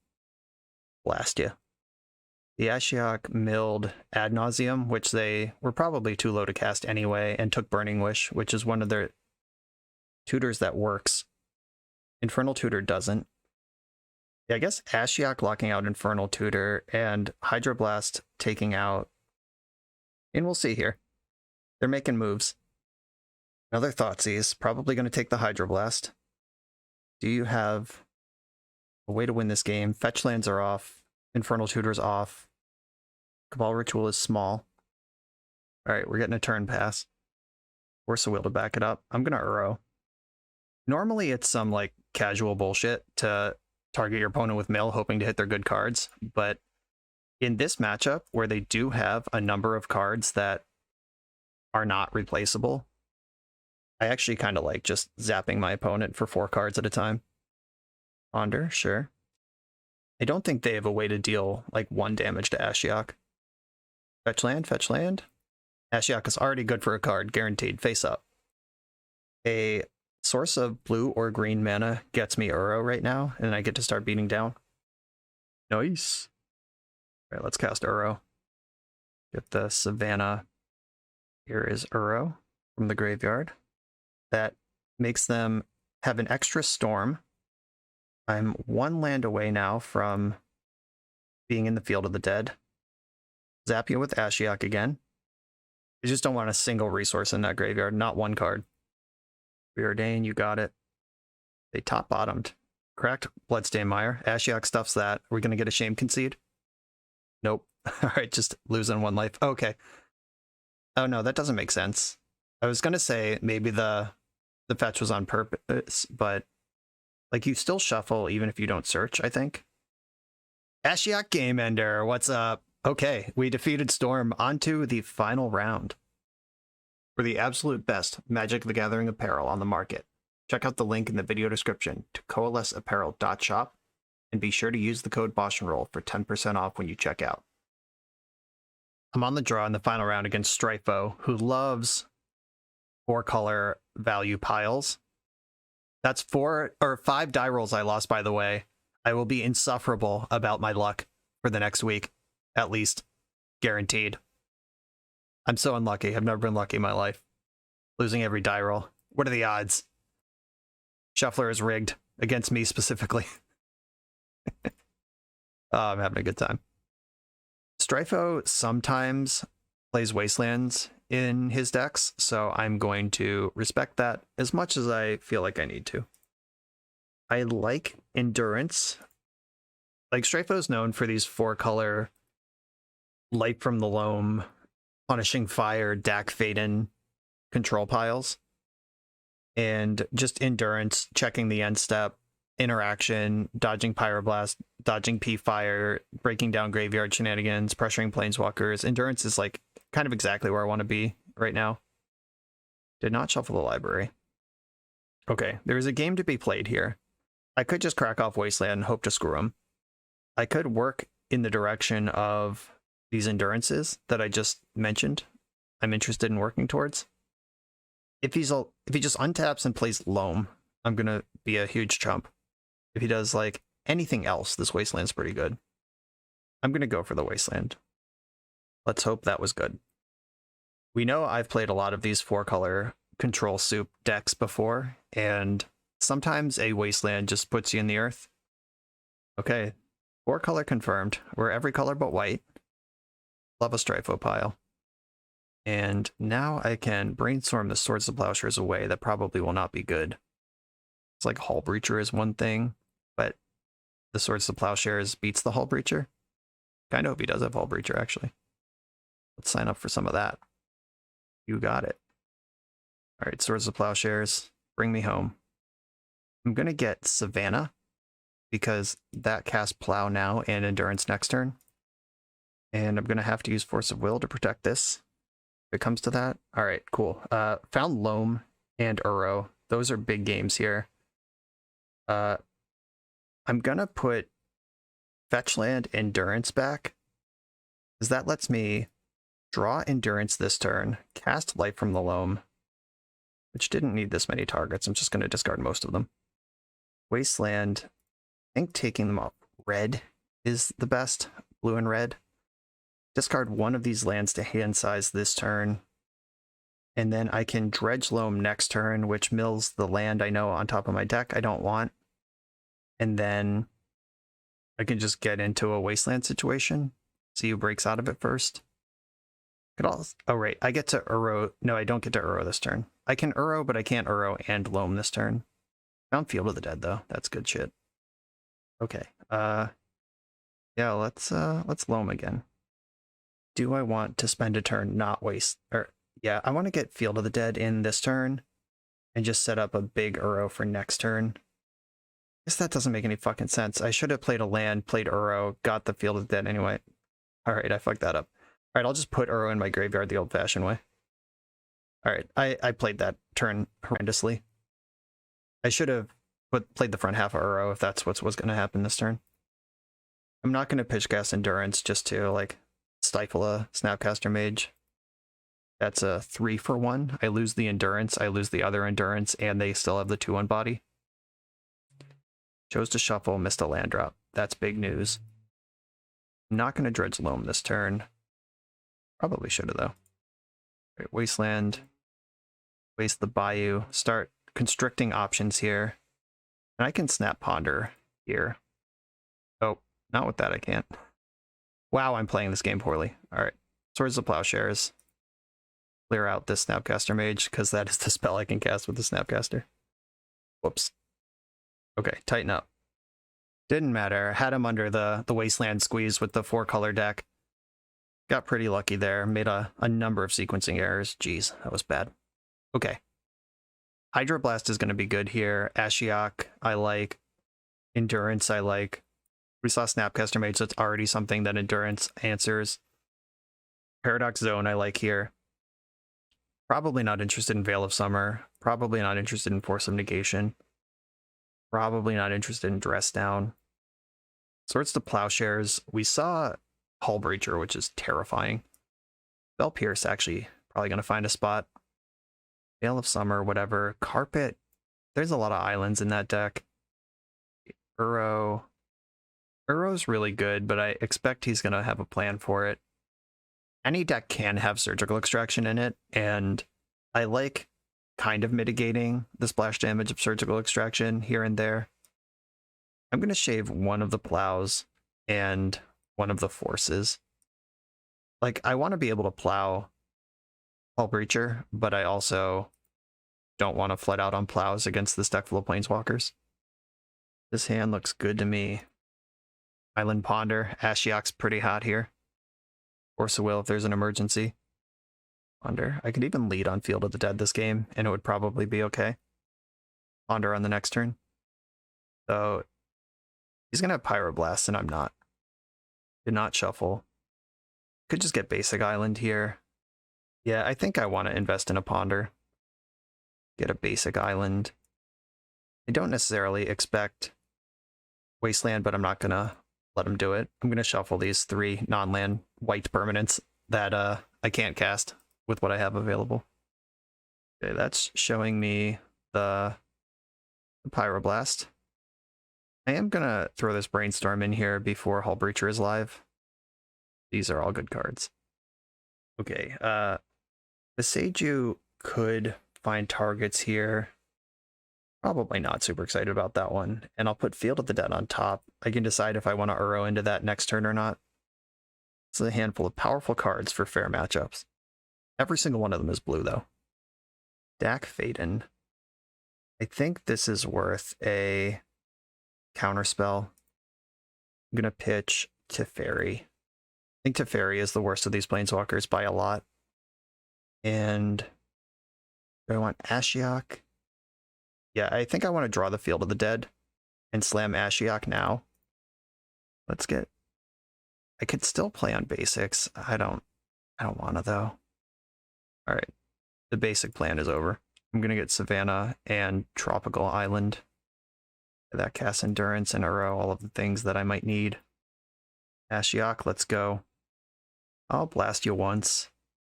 Blast you. The Ashiok milled Ad Nauseam, which they were probably too low to cast anyway, and took Burning Wish, which is one of their tutors that works. Infernal Tutor doesn't. Yeah, I guess Ashiok locking out Infernal Tutor and Hydroblast taking out... And we'll see here. They're making moves. Another Thoughtseize, probably going to take the Hydroblast. Do you have a way to win this game? Fetch lands are off. Infernal Tutor's off. Cabal Ritual is small. Alright, we're getting a turn pass. Force a Will to back it up. I'm going to Uro. Normally it's some like casual bullshit to target your opponent with mill hoping to hit their good cards, but in this matchup where they do have a number of cards that are not replaceable, I actually kind of like just zapping my opponent for 4 cards at a time. Ponder, sure. I don't think they have a way to deal like 1 damage to Ashiok. Fetch land, fetch land. Ashiok is already good for a card, guaranteed. Face up. A source of blue or green mana gets me Uro right now, and I get to start beating down. Nice. All right, let's cast Uro. Get the Savannah. Here is Uro from the graveyard. That makes them have an extra storm. I'm 1 land away now from being in the Field of the Dead. Zap you with Ashiok again. I just don't want a single resource in that graveyard, not 1 card. Preordain, you got it. They top-bottomed. Cracked Bloodstain Mire. Ashiok stuffs that. Are we going to get a Shame Concede? Nope. All right, just losing 1 life. Okay. Oh, no, that doesn't make sense. I was going to say maybe the fetch was on purpose, but like you still shuffle even if you don't search, I think. Ashiok Game Ender, what's up? Okay, we defeated Storm. On to the final round. For the absolute best Magic the Gathering apparel on the market, check out the link in the video description to coalesceapparel.shop and be sure to use the code BoshNRoll for 10% off when you check out. I'm on the draw in the final round against Strifo, who loves 4-color value piles. That's 4 or 5 die rolls I lost, by the way. I will be insufferable about my luck for the next week, at least. Guaranteed. I'm so unlucky. I've never been lucky in my life. Losing every die roll. What are the odds? Shuffler is rigged. Against me specifically. Oh, I'm having a good time. Strifo sometimes plays Wastelands in his decks, so I'm going to respect that as much as I feel like I need to. I like Endurance. Like, Strifo's known for these 4-color Light from the Loam, Punishing Fire, Dak Faden control piles. And just Endurance, checking the end step, interaction, dodging Pyroblast, dodging P-Fire, breaking down graveyard shenanigans, pressuring Planeswalkers. Endurance is like kind of exactly where I want to be right now. Did not shuffle the library. Okay, there is a game to be played here. I could just crack off Wasteland and hope to screw him. I could work in the direction of these Endurances that I just mentioned. I'm interested in working towards. If he just untaps and plays Loam, I'm gonna be a huge chump. If he does like anything else, this Wasteland's pretty good. I'm gonna go for the Wasteland. Let's hope that was good. we know I've played a lot of these 4-color control soup decks before, and sometimes a wasteland just puts you in the earth. Okay, 4-color confirmed. We're every color but white. Love a Strifo pile. And now I can brainstorm the Swords of Plowshares away. That probably will not be good. It's like Hull Breacher is one thing, but the Swords of Plowshares beats the Hull Breacher. Kind of hope he does have Hull Breacher, actually. Let's sign up for some of that. You got it. All right, Swords of Plowshares, bring me home. I'm going to get Savannah, because that casts Plow now and Endurance next turn. And I'm going to have to use Force of Will to protect this. If it comes to that. All right, cool. Found Loam and Uro. Those are big games here. I'm going to put Fetchland Endurance back, because that lets me draw Endurance this turn, cast Light from the Loam, which didn't need this many targets. I'm just going to discard most of them. Wasteland, I think taking them off red is the best. Blue and red. Discard one of these lands to hand size this turn. And then I can Dredge Loam next turn, which mills the land I know on top of my deck I don't want. And then I can just get into a wasteland situation. See who breaks out of it first. Could also, oh right, I get to Uro. No, I don't get to Uro this turn. I can Uro, but I can't Uro and Loam this turn. Found Field of the Dead though. That's good shit. Okay. Yeah, let's Loam again. Do I want to spend a turn not waste, or yeah, I want to get Field of the Dead in this turn and just set up a big Uro for next turn. I guess that doesn't make any fucking sense. I should have played a land, played Uro, got the Field of the Dead anyway. All right, I fucked that up. All right, I'll just put Uro in my graveyard the old-fashioned way. All right, I played that turn horrendously. I should have played the front half of Uro if that's what was going to happen this turn. I'm not going to pitch cast Endurance just to like stifle a Snapcaster Mage. That's a 3-for-1. I lose the Endurance, I lose the other Endurance, and they still have the 2-1 body. Chose to shuffle, missed a land drop. That's big news. I'm not going to Dredge Loam this turn. Probably should have, though. Right, Wasteland. Waste the Bayou. Start constricting options here. And I can Snap Ponder here. Oh, not with that I can't. Wow, I'm playing this game poorly. All right. Swords of Plowshares. Clear out this Snapcaster Mage, because that is the spell I can cast with the Snapcaster. Whoops. Okay, tighten up. Didn't matter. Had him under the Wasteland squeeze with the 4-color deck. Got pretty lucky there. Made a number of sequencing errors. Jeez, that was bad. Okay. Hydroblast is going to be good here. Ashiok, I like. Endurance, I like. We saw Snapcaster Mage, so it's already something that Endurance answers. Paradox Zone, I like here. Probably not interested in Veil of Summer. Probably not interested in Force of Negation. Probably not interested in Dress Down. Swords to Plowshares. We saw Hull Breacher, which is terrifying. Bell Pierce, actually, probably going to find a spot. Veil of Summer, whatever. Carpet. There's a lot of islands in that deck. Uro. Uro's really good, but I expect he's going to have a plan for it. Any deck can have Surgical Extraction in it, and I like kind of mitigating the splash damage of Surgical Extraction here and there. I'm going to shave one of the plows and one of the forces. Like, I want to be able to plow Hull Breacher, but I also don't want to flood out on plows against this deck full of Planeswalkers. This hand looks good to me. Island Ponder. Ashiok's pretty hot here. Force of Will if there's an emergency. Ponder. I could even lead on Field of the Dead this game, and it would probably be okay. Ponder on the next turn. So, he's going to have Pyroblast, and I'm not. Did not shuffle. Could just get basic Island here. Yeah, I think I want to invest in a Ponder. Get a basic Island. I don't necessarily expect Wasteland, but I'm not going to let him do it. I'm going to shuffle these 3 non-land white permanents that I can't cast with what I have available. Okay, that's showing me the Pyroblast. I am going to throw this Brainstorm in here before Hull Breacher is live. These are all good cards. Okay, The Seiju could find targets here. Probably not super excited about that one. And I'll put Field of the Dead on top. I can decide if I want to Uro into that next turn or not. It's a handful of powerful cards for fair matchups. Every single one of them is blue, though. Dak Faden. I think this is worth a counterspell. I'm going to pitch Teferi. I think Teferi is the worst of these Planeswalkers by a lot. And do I want Ashiok? Yeah, I think I want to draw the Field of the Dead and slam Ashiok now. Let's get... I could still play on basics. I don't want to, though. All right. The basic plan is over. I'm going to get Savannah and Tropical Island. That casts Endurance and Uro, all of the things that I might need. Ashiok, let's go. I'll blast you once.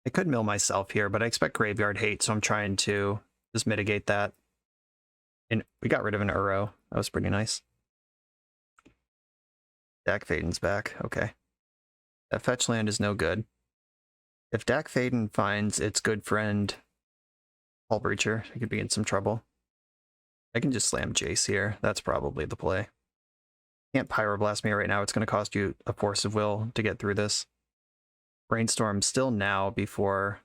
I could mill myself here, but I expect Graveyard Hate, so I'm trying to just mitigate that. And we got rid of an Uro. That was pretty nice. Dak Faden's back. Okay. That fetch land is no good. If Dak Faden finds its good friend Hull Breacher, he could be in some trouble. I can just slam Jace here. That's probably the play. Can't Pyroblast me right now. It's going to cost you a Force of Will to get through this. Brainstorm still now before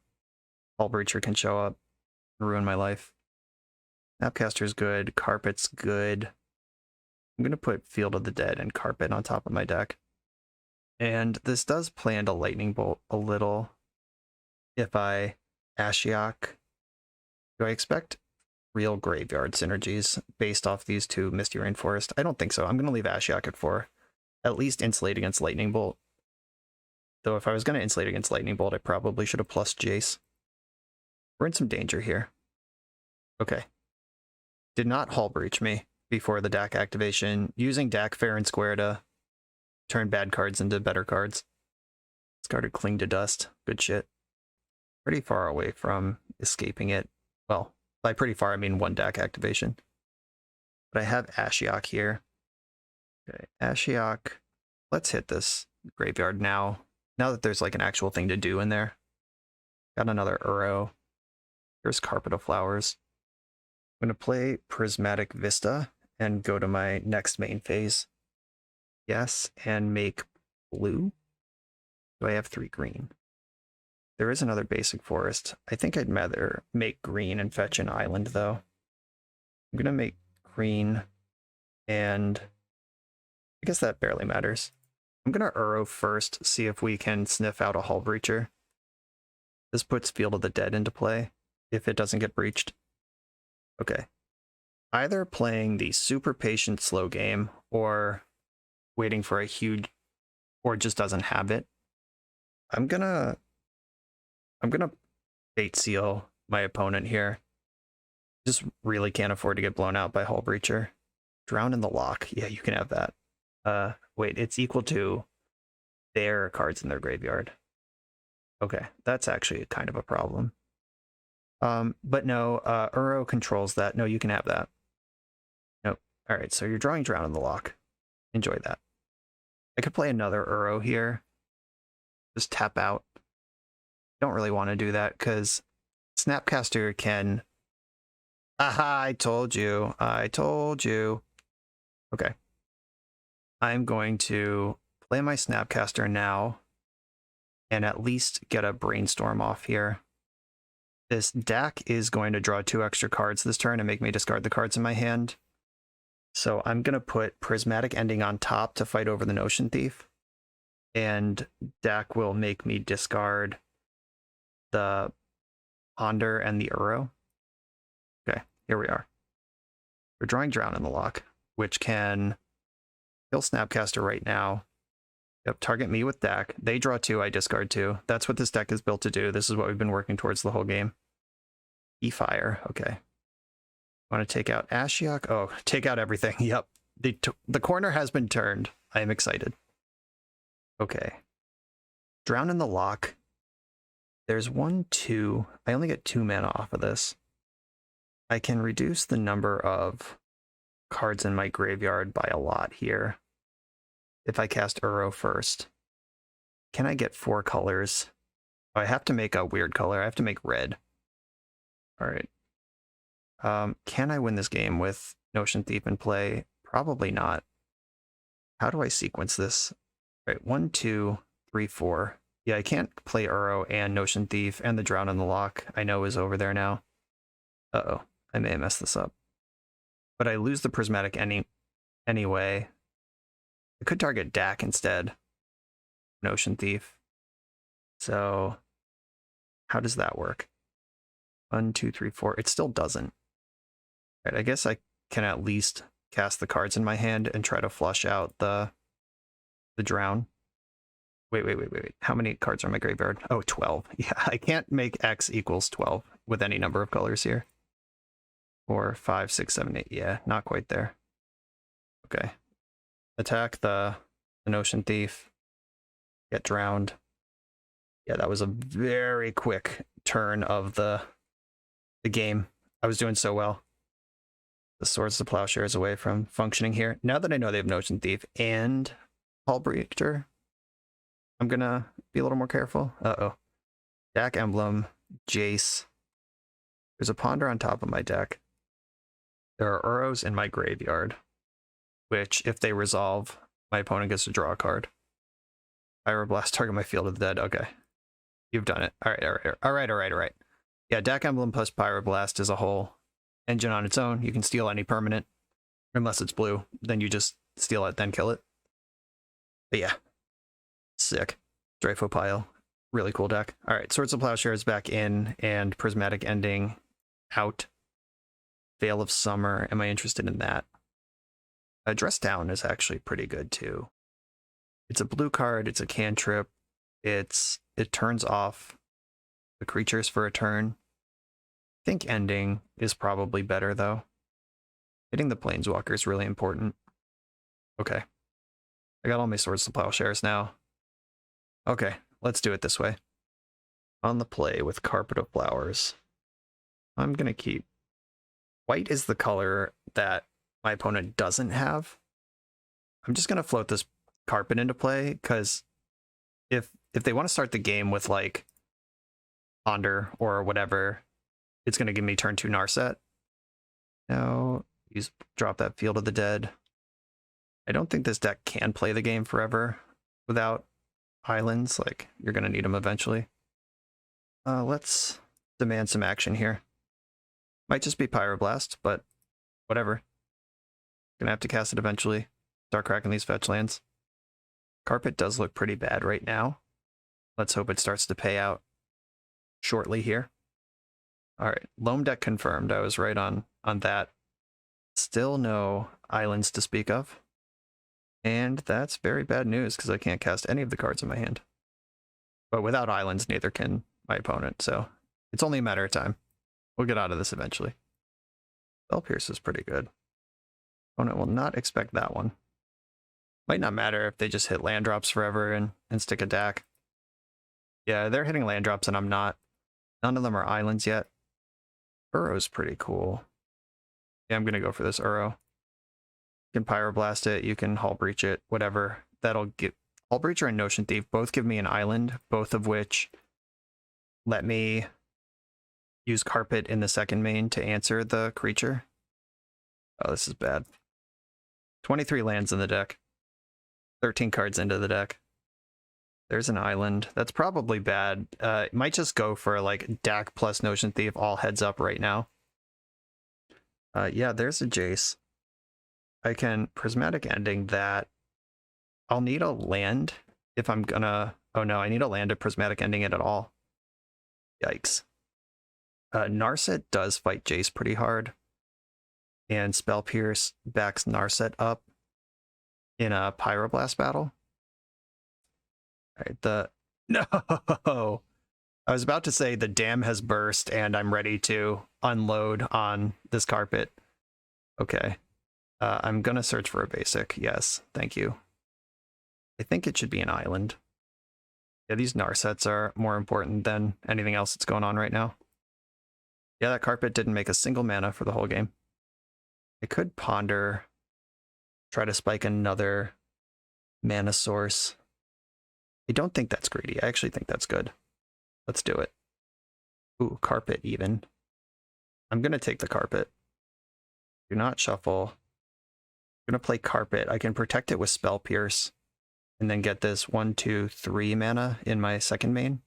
Hull Breacher can show up and ruin my life. Snapcaster's good. Carpet's good. I'm going to put Field of the Dead and Carpet on top of my deck. And this does play into Lightning Bolt a little. If I Ashiok, do I expect real graveyard synergies based off these two Misty Rainforest? I don't think so. I'm going to leave Ashiok at 4. At least insulate against Lightning Bolt. Though if I was going to insulate against Lightning Bolt, I probably should have plus Jace. We're in some danger here. Okay. Did not Hull Breach me before the Dak activation. Using Dak fair and square to turn bad cards into better cards. Discarded Cling to Dust. Good shit. Pretty far away from escaping it. Well, by pretty far, I mean one Dak activation. But I have Ashiok here. Okay, Ashiok. Let's hit this graveyard now. Now that there's like an actual thing to do in there. Got another Uro. Here's Carpet of Flowers. I'm going to play Prismatic Vista and go to my next main phase. Yes, and make blue. Do I have 3 green? There is another basic forest. I think I'd rather make green and fetch an island, though. I'm going to make green, and I guess that barely matters. I'm going to Uro first, see if we can sniff out a Hull Breacher. This puts Field of the Dead into play, if it doesn't get breached. Okay. Either playing the super patient slow game, or waiting for a huge, or just doesn't have it. I'm gonna bait seal my opponent here. Just really can't afford to get blown out by Hull Breacher. Drown in the Lock. Yeah, you can have that. Wait, it's equal to their cards in their graveyard. Okay, that's actually kind of a problem. But no, Uro controls that. No, you can have that. Nope. All right, so you're drawing Drown in the Lock. Enjoy that. I could play another Uro here. Just tap out. Don't really want to do that because Snapcaster can... Aha, I told you. I told you. Okay. I'm going to play my Snapcaster now and at least get a Brainstorm off here. This Dak is going to draw 2 extra cards this turn and make me discard the cards in my hand. So I'm going to put Prismatic Ending on top to fight over the Notion Thief. And Dak will make me discard the Ponder and the Uro. Okay, here we are. We're drawing Drown in the Lock, which can kill Snapcaster right now. Yep, target me with Dak. They draw 2, I discard 2. That's what this deck is built to do. This is what we've been working towards the whole game. E-Fire, okay. Want to take out Ashiok? Oh, take out everything. Yep. The corner has been turned. I am excited. Okay. Drown in the Lock. There's 1, 2. I only get 2 mana off of this. I can reduce the number of cards in my graveyard by a lot here. If I cast Uro first. Can I get 4 colors? I have to make a weird color. I have to make red. All right. Can I win this game with Notion Thief in play? Probably not. How do I sequence this? All right, 1, 2, 3, 4. Yeah, I can't play Uro and Notion Thief, and the Drown in the Lock I know is over there now. Uh-oh, I may have messed this up. But I lose the Prismatic anyway. I could target Dak instead. Notion Thief. So, how does that work? 1, 2, 3, 4. It still doesn't. Right, I guess I can at least cast the cards in my hand and try to flush out the Drown. Wait. How many cards are in my graveyard? Oh, 12. Yeah, I can't make X equals 12 with any number of colors here. 4, 5, 6, 7, 8. Yeah, not quite there. Okay. Attack the Notion Thief. Get drowned. Yeah, that was a very quick turn of the game. I was doing so well. The Swords to Plowshares away from functioning here. Now that I know they have Notion Thief and Hull Breacher, I'm gonna be a little more careful. Uh-oh. Dak Emblem, Jace. There's a Ponder on top of my deck. There are Uros in my graveyard, which, if they resolve, my opponent gets to draw a card. Pyroblast, target my Field of the Dead. Okay. You've done it. All right. Yeah, Dak Emblem plus Pyroblast is a whole engine on its own. You can steal any permanent, unless it's blue. Then you just steal it, then kill it. But yeah, sick. Dreyfo Pile, really cool deck. All right, Swords of Plowshares back in, and Prismatic Ending out. Veil of Summer, am I interested in that? Dress Down is actually pretty good too. It's a blue card, it's a cantrip, it turns off the creatures for a turn. I think Ending is probably better though. Hitting the Planeswalker is really important. Okay. I got all my Swords to Plowshares now. Okay, let's do it this way. On the play with Carpet of Flowers. I'm gonna keep... White is the color that my opponent doesn't have. I'm just gonna float this Carpet into play, because if they want to start the game with like Ponder or whatever, it's gonna give me turn 2 Narset. No, drop that Field of the Dead. I don't think this deck can play the game forever without islands. Like, you're gonna need them eventually. Let's demand some action here. Might just be Pyroblast, but whatever. Gonna have to cast it eventually. Start cracking these fetch lands. Carpet does look pretty bad right now. Let's hope it starts to pay out shortly here. Alright, Loam deck confirmed. I was right on that. Still no islands to speak of. And that's very bad news, because I can't cast any of the cards in my hand. But without islands, neither can my opponent, so it's only a matter of time. We'll get out of this eventually. Spell Pierce is pretty good. Opponent will not expect that one. Might not matter if they just hit land drops forever and stick a Dak. Yeah, they're hitting land drops and I'm not. None of them are islands yet. Uro's pretty cool. Yeah, I'm gonna go for this Uro. You can Pyroblast it, you can Hull Breach it, whatever. That'll get... Hull Breacher and Notion Thief both give me an island, both of which let me use Carpet in the second main to answer the creature. Oh, this is bad. 23 lands in the deck. 13 cards into the deck. There's an island. That's probably bad. It might just go for like Dak plus Notion Thief all heads up right now. Yeah, there's a Jace. I can Prismatic Ending that. I'll need a land if I'm gonna... Oh no, I need a land to Prismatic Ending it at all. Yikes. Narset does fight Jace pretty hard. And Spell Pierce backs Narset up in a Pyroblast battle. Alright, No! I was about to say the dam has burst and I'm ready to unload on this Carpet. Okay. I'm gonna search for a basic. Yes, thank you. I think it should be an island. Yeah, these Narsets are more important than anything else that's going on right now. Yeah, that Carpet didn't make a single mana for the whole game. I could Ponder, try to spike another mana source. I don't think that's greedy. I actually think that's good. Let's do it. Ooh, carpet even. I'm going to take the carpet. Do not shuffle. I'm going to play carpet. I can protect it with Spell Pierce and then get this 1, 2, 3 mana in my second main.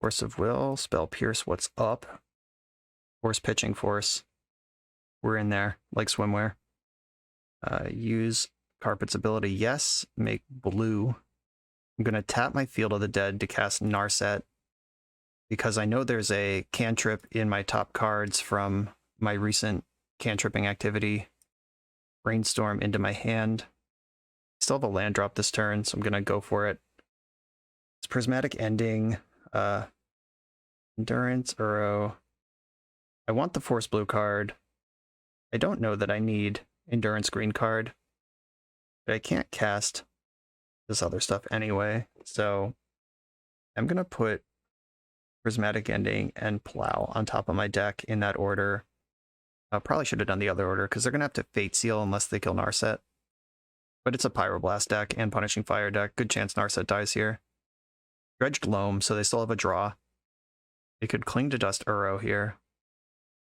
Force of Will, Spell Pierce, what's up? Force Pitching Force. We're in there, like swimwear. Use Carpet's ability, yes. Make blue. I'm going to tap my Field of the Dead to cast Narset, because I know there's a cantrip in my top cards from my recent cantripping activity. Brainstorm into my hand. Still have a land drop this turn, so I'm going to go for it. It's Prismatic Ending. Endurance, Uro. I want the Force Blue card. I don't know that I need Endurance Green card, but I can't cast this other stuff anyway, so I'm going to put Prismatic Ending and Plow on top of my deck in that order. I probably should have done the other order, because they're going to have to Fate Seal unless they kill Narset. But it's a Pyroblast deck and Punishing Fire deck. Good chance Narset dies here. Dredged Loam, so they still have a draw. They could Cling to Dust Uro here.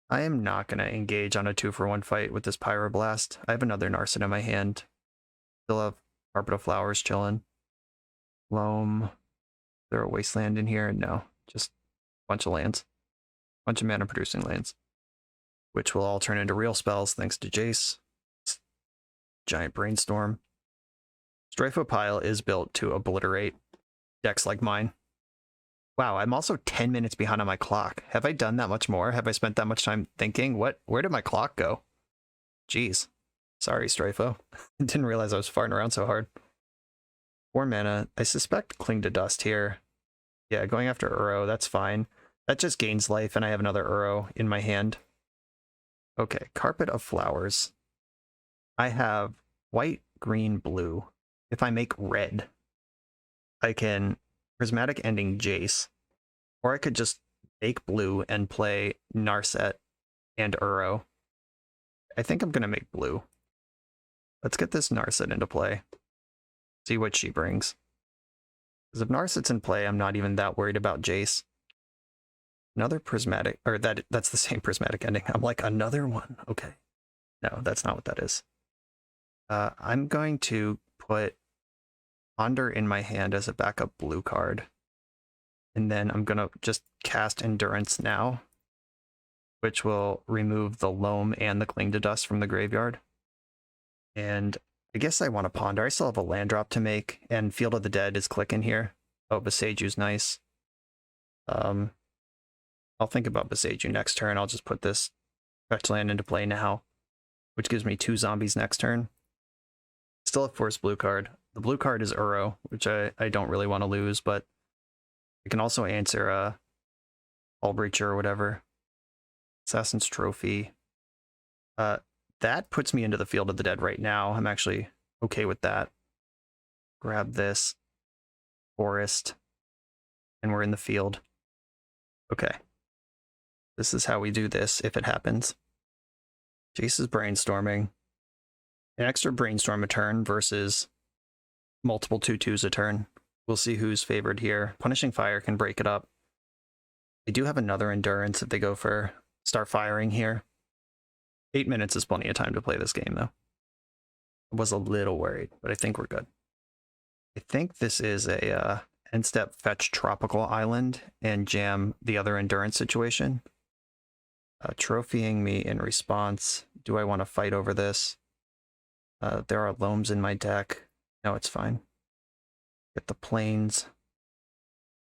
I am not going to engage on a 2-for-1 fight with this Pyroblast. I have another Narset in my hand. Still have Carpet of Flowers chilling. Loam. Is there a Wasteland in here? No. Just a bunch of lands. Bunch of mana producing lands. Which will all turn into real spells thanks to Jace. Giant Brainstorm. Strifo Pile is built to obliterate decks like mine. Wow, I'm also 10 minutes behind on my clock. Have I done that much more? Have I spent that much time thinking? Where did my clock go? Jeez. Sorry, Strifo. Didn't realize I was farting around so hard. 4 mana. I suspect Cling to Dust here. Yeah, going after Uro, that's fine. That just gains life, and I have another Uro in my hand. Okay, Carpet of Flowers. I have white, green, blue. If I make red, I can Prismatic Ending Jace, or I could just make blue and play Narset and Uro. I think I'm going to make blue. Let's get this Narset into play. See what she brings. Because if Narset's in play, I'm not even that worried about Jace. Another Prismatic, or that's the same Prismatic Ending. I'm like, another one? Okay. No, that's not what that is. I'm going to put Ponder in my hand as a backup blue card. And then I'm going to just cast Endurance now, which will remove the Loam and the Cling to Dust from the graveyard. And I guess I want to Ponder. I still have a land drop to make, and Field of the Dead is clicking here. Oh, Boseju's nice. I'll think about Boseju next turn. I'll just put this fetch land into play now, which gives me 2 zombies next turn. Still a Force Blue card. The blue card is Uro, which I don't really want to lose, but I can also answer Hull Breacher or whatever. Assassin's Trophy. That puts me into the Field of the Dead right now. I'm actually okay with that. Grab this. Forest. And we're in the field. Okay. This is how we do this if it happens. Jace is brainstorming. An extra brainstorm a turn versus multiple 2/2s a turn. We'll see who's favored here. Punishing Fire can break it up. They do have another Endurance if they go for start firing here. 8 minutes is plenty of time to play this game, though. I was a little worried, but I think we're good. I think this is a end step fetch Tropical Island and jam the other Endurance situation. Trophying me in response. Do I want to fight over this? There are Loams in my deck. No, it's fine. Get the plains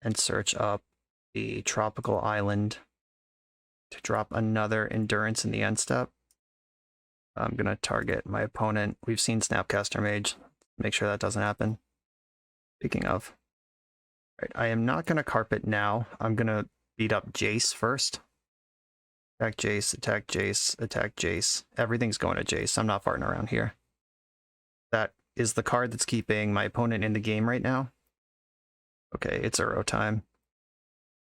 and search up the Tropical Island to drop another Endurance in the end step. I'm going to target my opponent. We've seen Snapcaster Mage. Make sure that doesn't happen. Speaking of. Right, I am not going to carpet now. I'm going to beat up Jace first. Attack Jace, attack Jace, attack Jace. Everything's going to Jace. I'm not farting around here. That is the card that's keeping my opponent in the game right now. Okay, it's Uro time.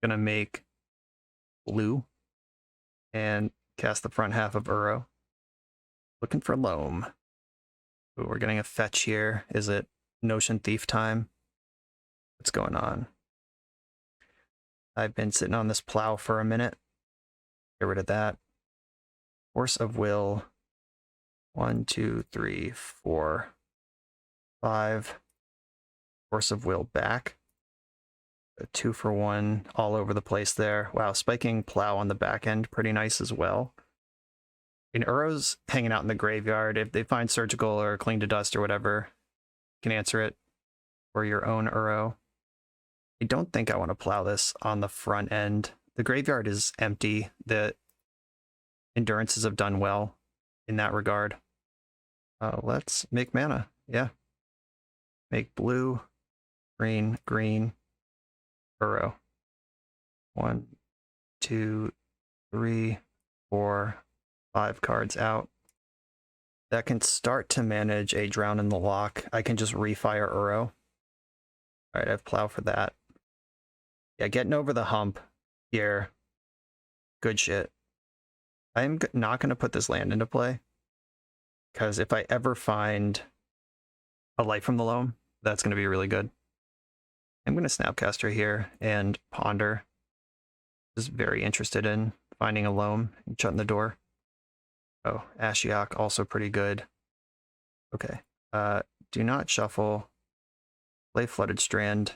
Gonna make blue and cast the front half of Uro. Looking for Loam. Ooh, we're getting a fetch here. Is it Notion Thief time? What's going on? I've been sitting on this plow for a minute. Get rid of that. Force of Will. 1, 2, 3, 4, 5. Force of Will back. A 2 for 1 all over the place there. Wow, spiking plow on the back end, pretty nice as well. And Uro's hanging out in the graveyard. If they find surgical or cling to dust or whatever, you can answer it for your own Uro. I don't think I want to plow this on the front end. The graveyard is empty. The endurances have done well in that regard. Let's make mana. Yeah. Make blue, green, green, Uro. 1, 2, 3, 4, 5 cards out. That can start to manage a Drown in the Lock. I can just refire Uro. Alright, I have Plow for that. Yeah, getting over the hump here. Good shit. I'm not going to put this land into play, because if I ever find a Light from the Loam, that's going to be really good. I'm going to Snapcaster here and Ponder. Just very interested in finding a Loam and shutting the door. Oh, Ashiok, also pretty good. Okay. Do not shuffle. Play Flooded Strand.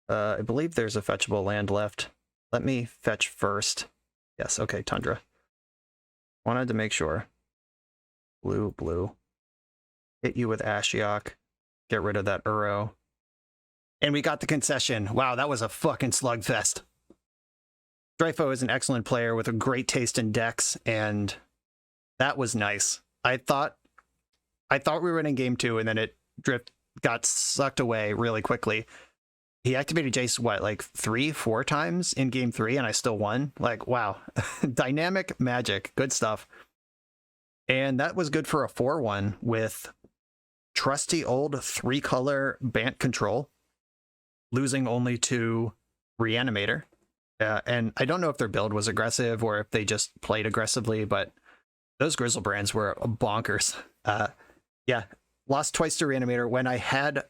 I believe there's a fetchable land left. Let me fetch first. Yes, okay, Tundra. Wanted to make sure. Blue, blue. Hit you with Ashiok. Get rid of that Uro. And we got the concession. Wow, that was a fucking slugfest. Dryfo is an excellent player with a great taste in decks, and that was nice. I thought we were in game 2, and then it got sucked away really quickly. He activated Jace, what, like 3-4 times in game 3, and I still won? Like, wow. Dynamic magic. Good stuff. And that was good for a 4-1 with trusty old 3-color Bant Control, losing only to Reanimator. And I don't know if their build was aggressive or if they just played aggressively, but those Grizzlebrands were bonkers. Yeah, lost twice to Reanimator when I had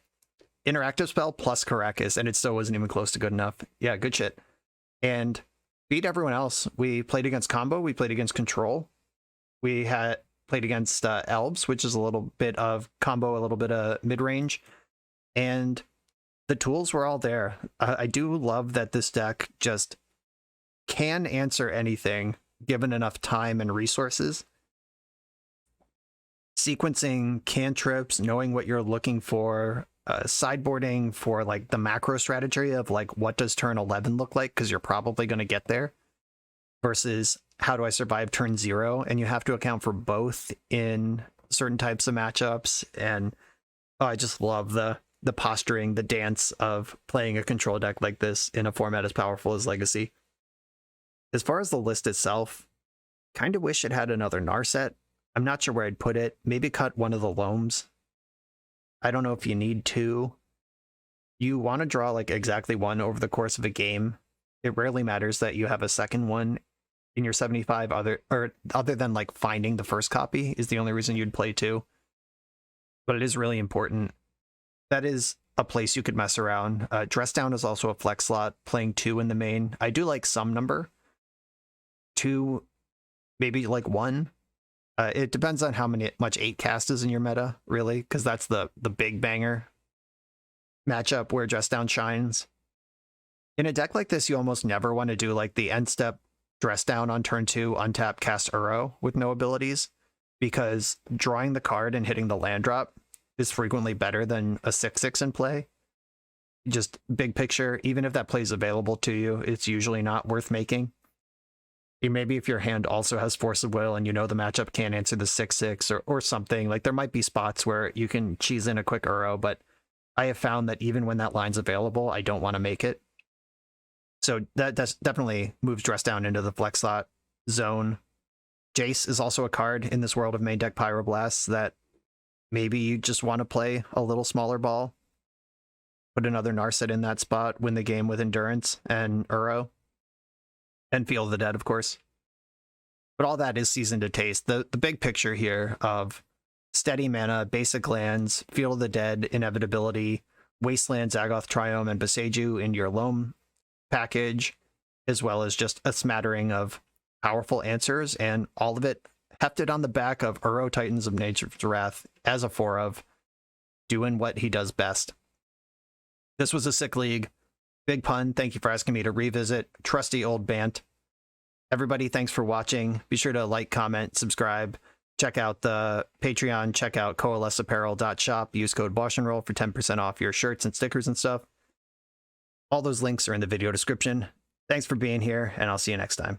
Interactive Spell plus Karakas, and it still wasn't even close to good enough. Yeah, good shit. And beat everyone else. We played against Combo, we played against Control. We had played against Elves, which is a little bit of combo, a little bit of mid-range. And the tools were all there. I do love that this deck just can answer anything given enough time and resources. Sequencing cantrips, knowing what you're looking for, sideboarding for like the macro strategy of like what does turn 11 look like, because you're probably going to get there, versus how do I survive turn 0, and you have to account for both in certain types of matchups. And I just love the posturing, the dance of playing a control deck like this in a format as powerful as Legacy. As far as the list itself, kind of wish it had another Narset. I'm not sure where I'd put it. Maybe cut one of the Loams. I don't know if you need to. You want to draw like exactly one over the course of a game. It rarely matters that you have a second one in your 75 other than like finding the first copy is the only reason you'd play 2. But it is really important. That is a place you could mess around. Dress Down is also a flex slot, playing 2 in the main. I do like some number. 2, maybe like 1. It depends on how much 8 cast is in your meta, really, because that's the big banger matchup where Dress Down shines. In a deck like this, you almost never want to do like the end step Dress Down on turn 2, untap, cast Uro with no abilities, because drawing the card and hitting the land drop is frequently better than a 6/6 in play. Just big picture, even if that play is available to you, it's usually not worth making. Maybe if your hand also has Force of Will and you know the matchup can't answer the 6/6 or something, like there might be spots where you can cheese in a quick Uro, but I have found that even when that line's available, I don't want to make it. So that definitely moves Dress Down into the flex slot zone. Jace is also a card in this world of main deck Pyroblasts that maybe you just want to play a little smaller ball. Put another Narset in that spot, win the game with Endurance and Uro. And Feel the Dead, of course. But all that is seasoned to taste. The big picture here of steady mana, basic lands, Feel the Dead, Inevitability, Wasteland, Zagoth, Triome, and Boseiju in your Loam package, as well as just a smattering of powerful answers, and all of it hefted on the back of Uro Titans of Nature's Wrath as a 4 of, doing what he does best. This was a sick league. Big Pun, thank you for asking me to revisit trusty old Bant. Everybody, thanks for watching. Be sure to like, comment, subscribe. Check out the Patreon. Check out coalesceapparel.shop. Use code BoshNRoll for 10% off your shirts and stickers and stuff. All those links are in the video description. Thanks for being here, and I'll see you next time.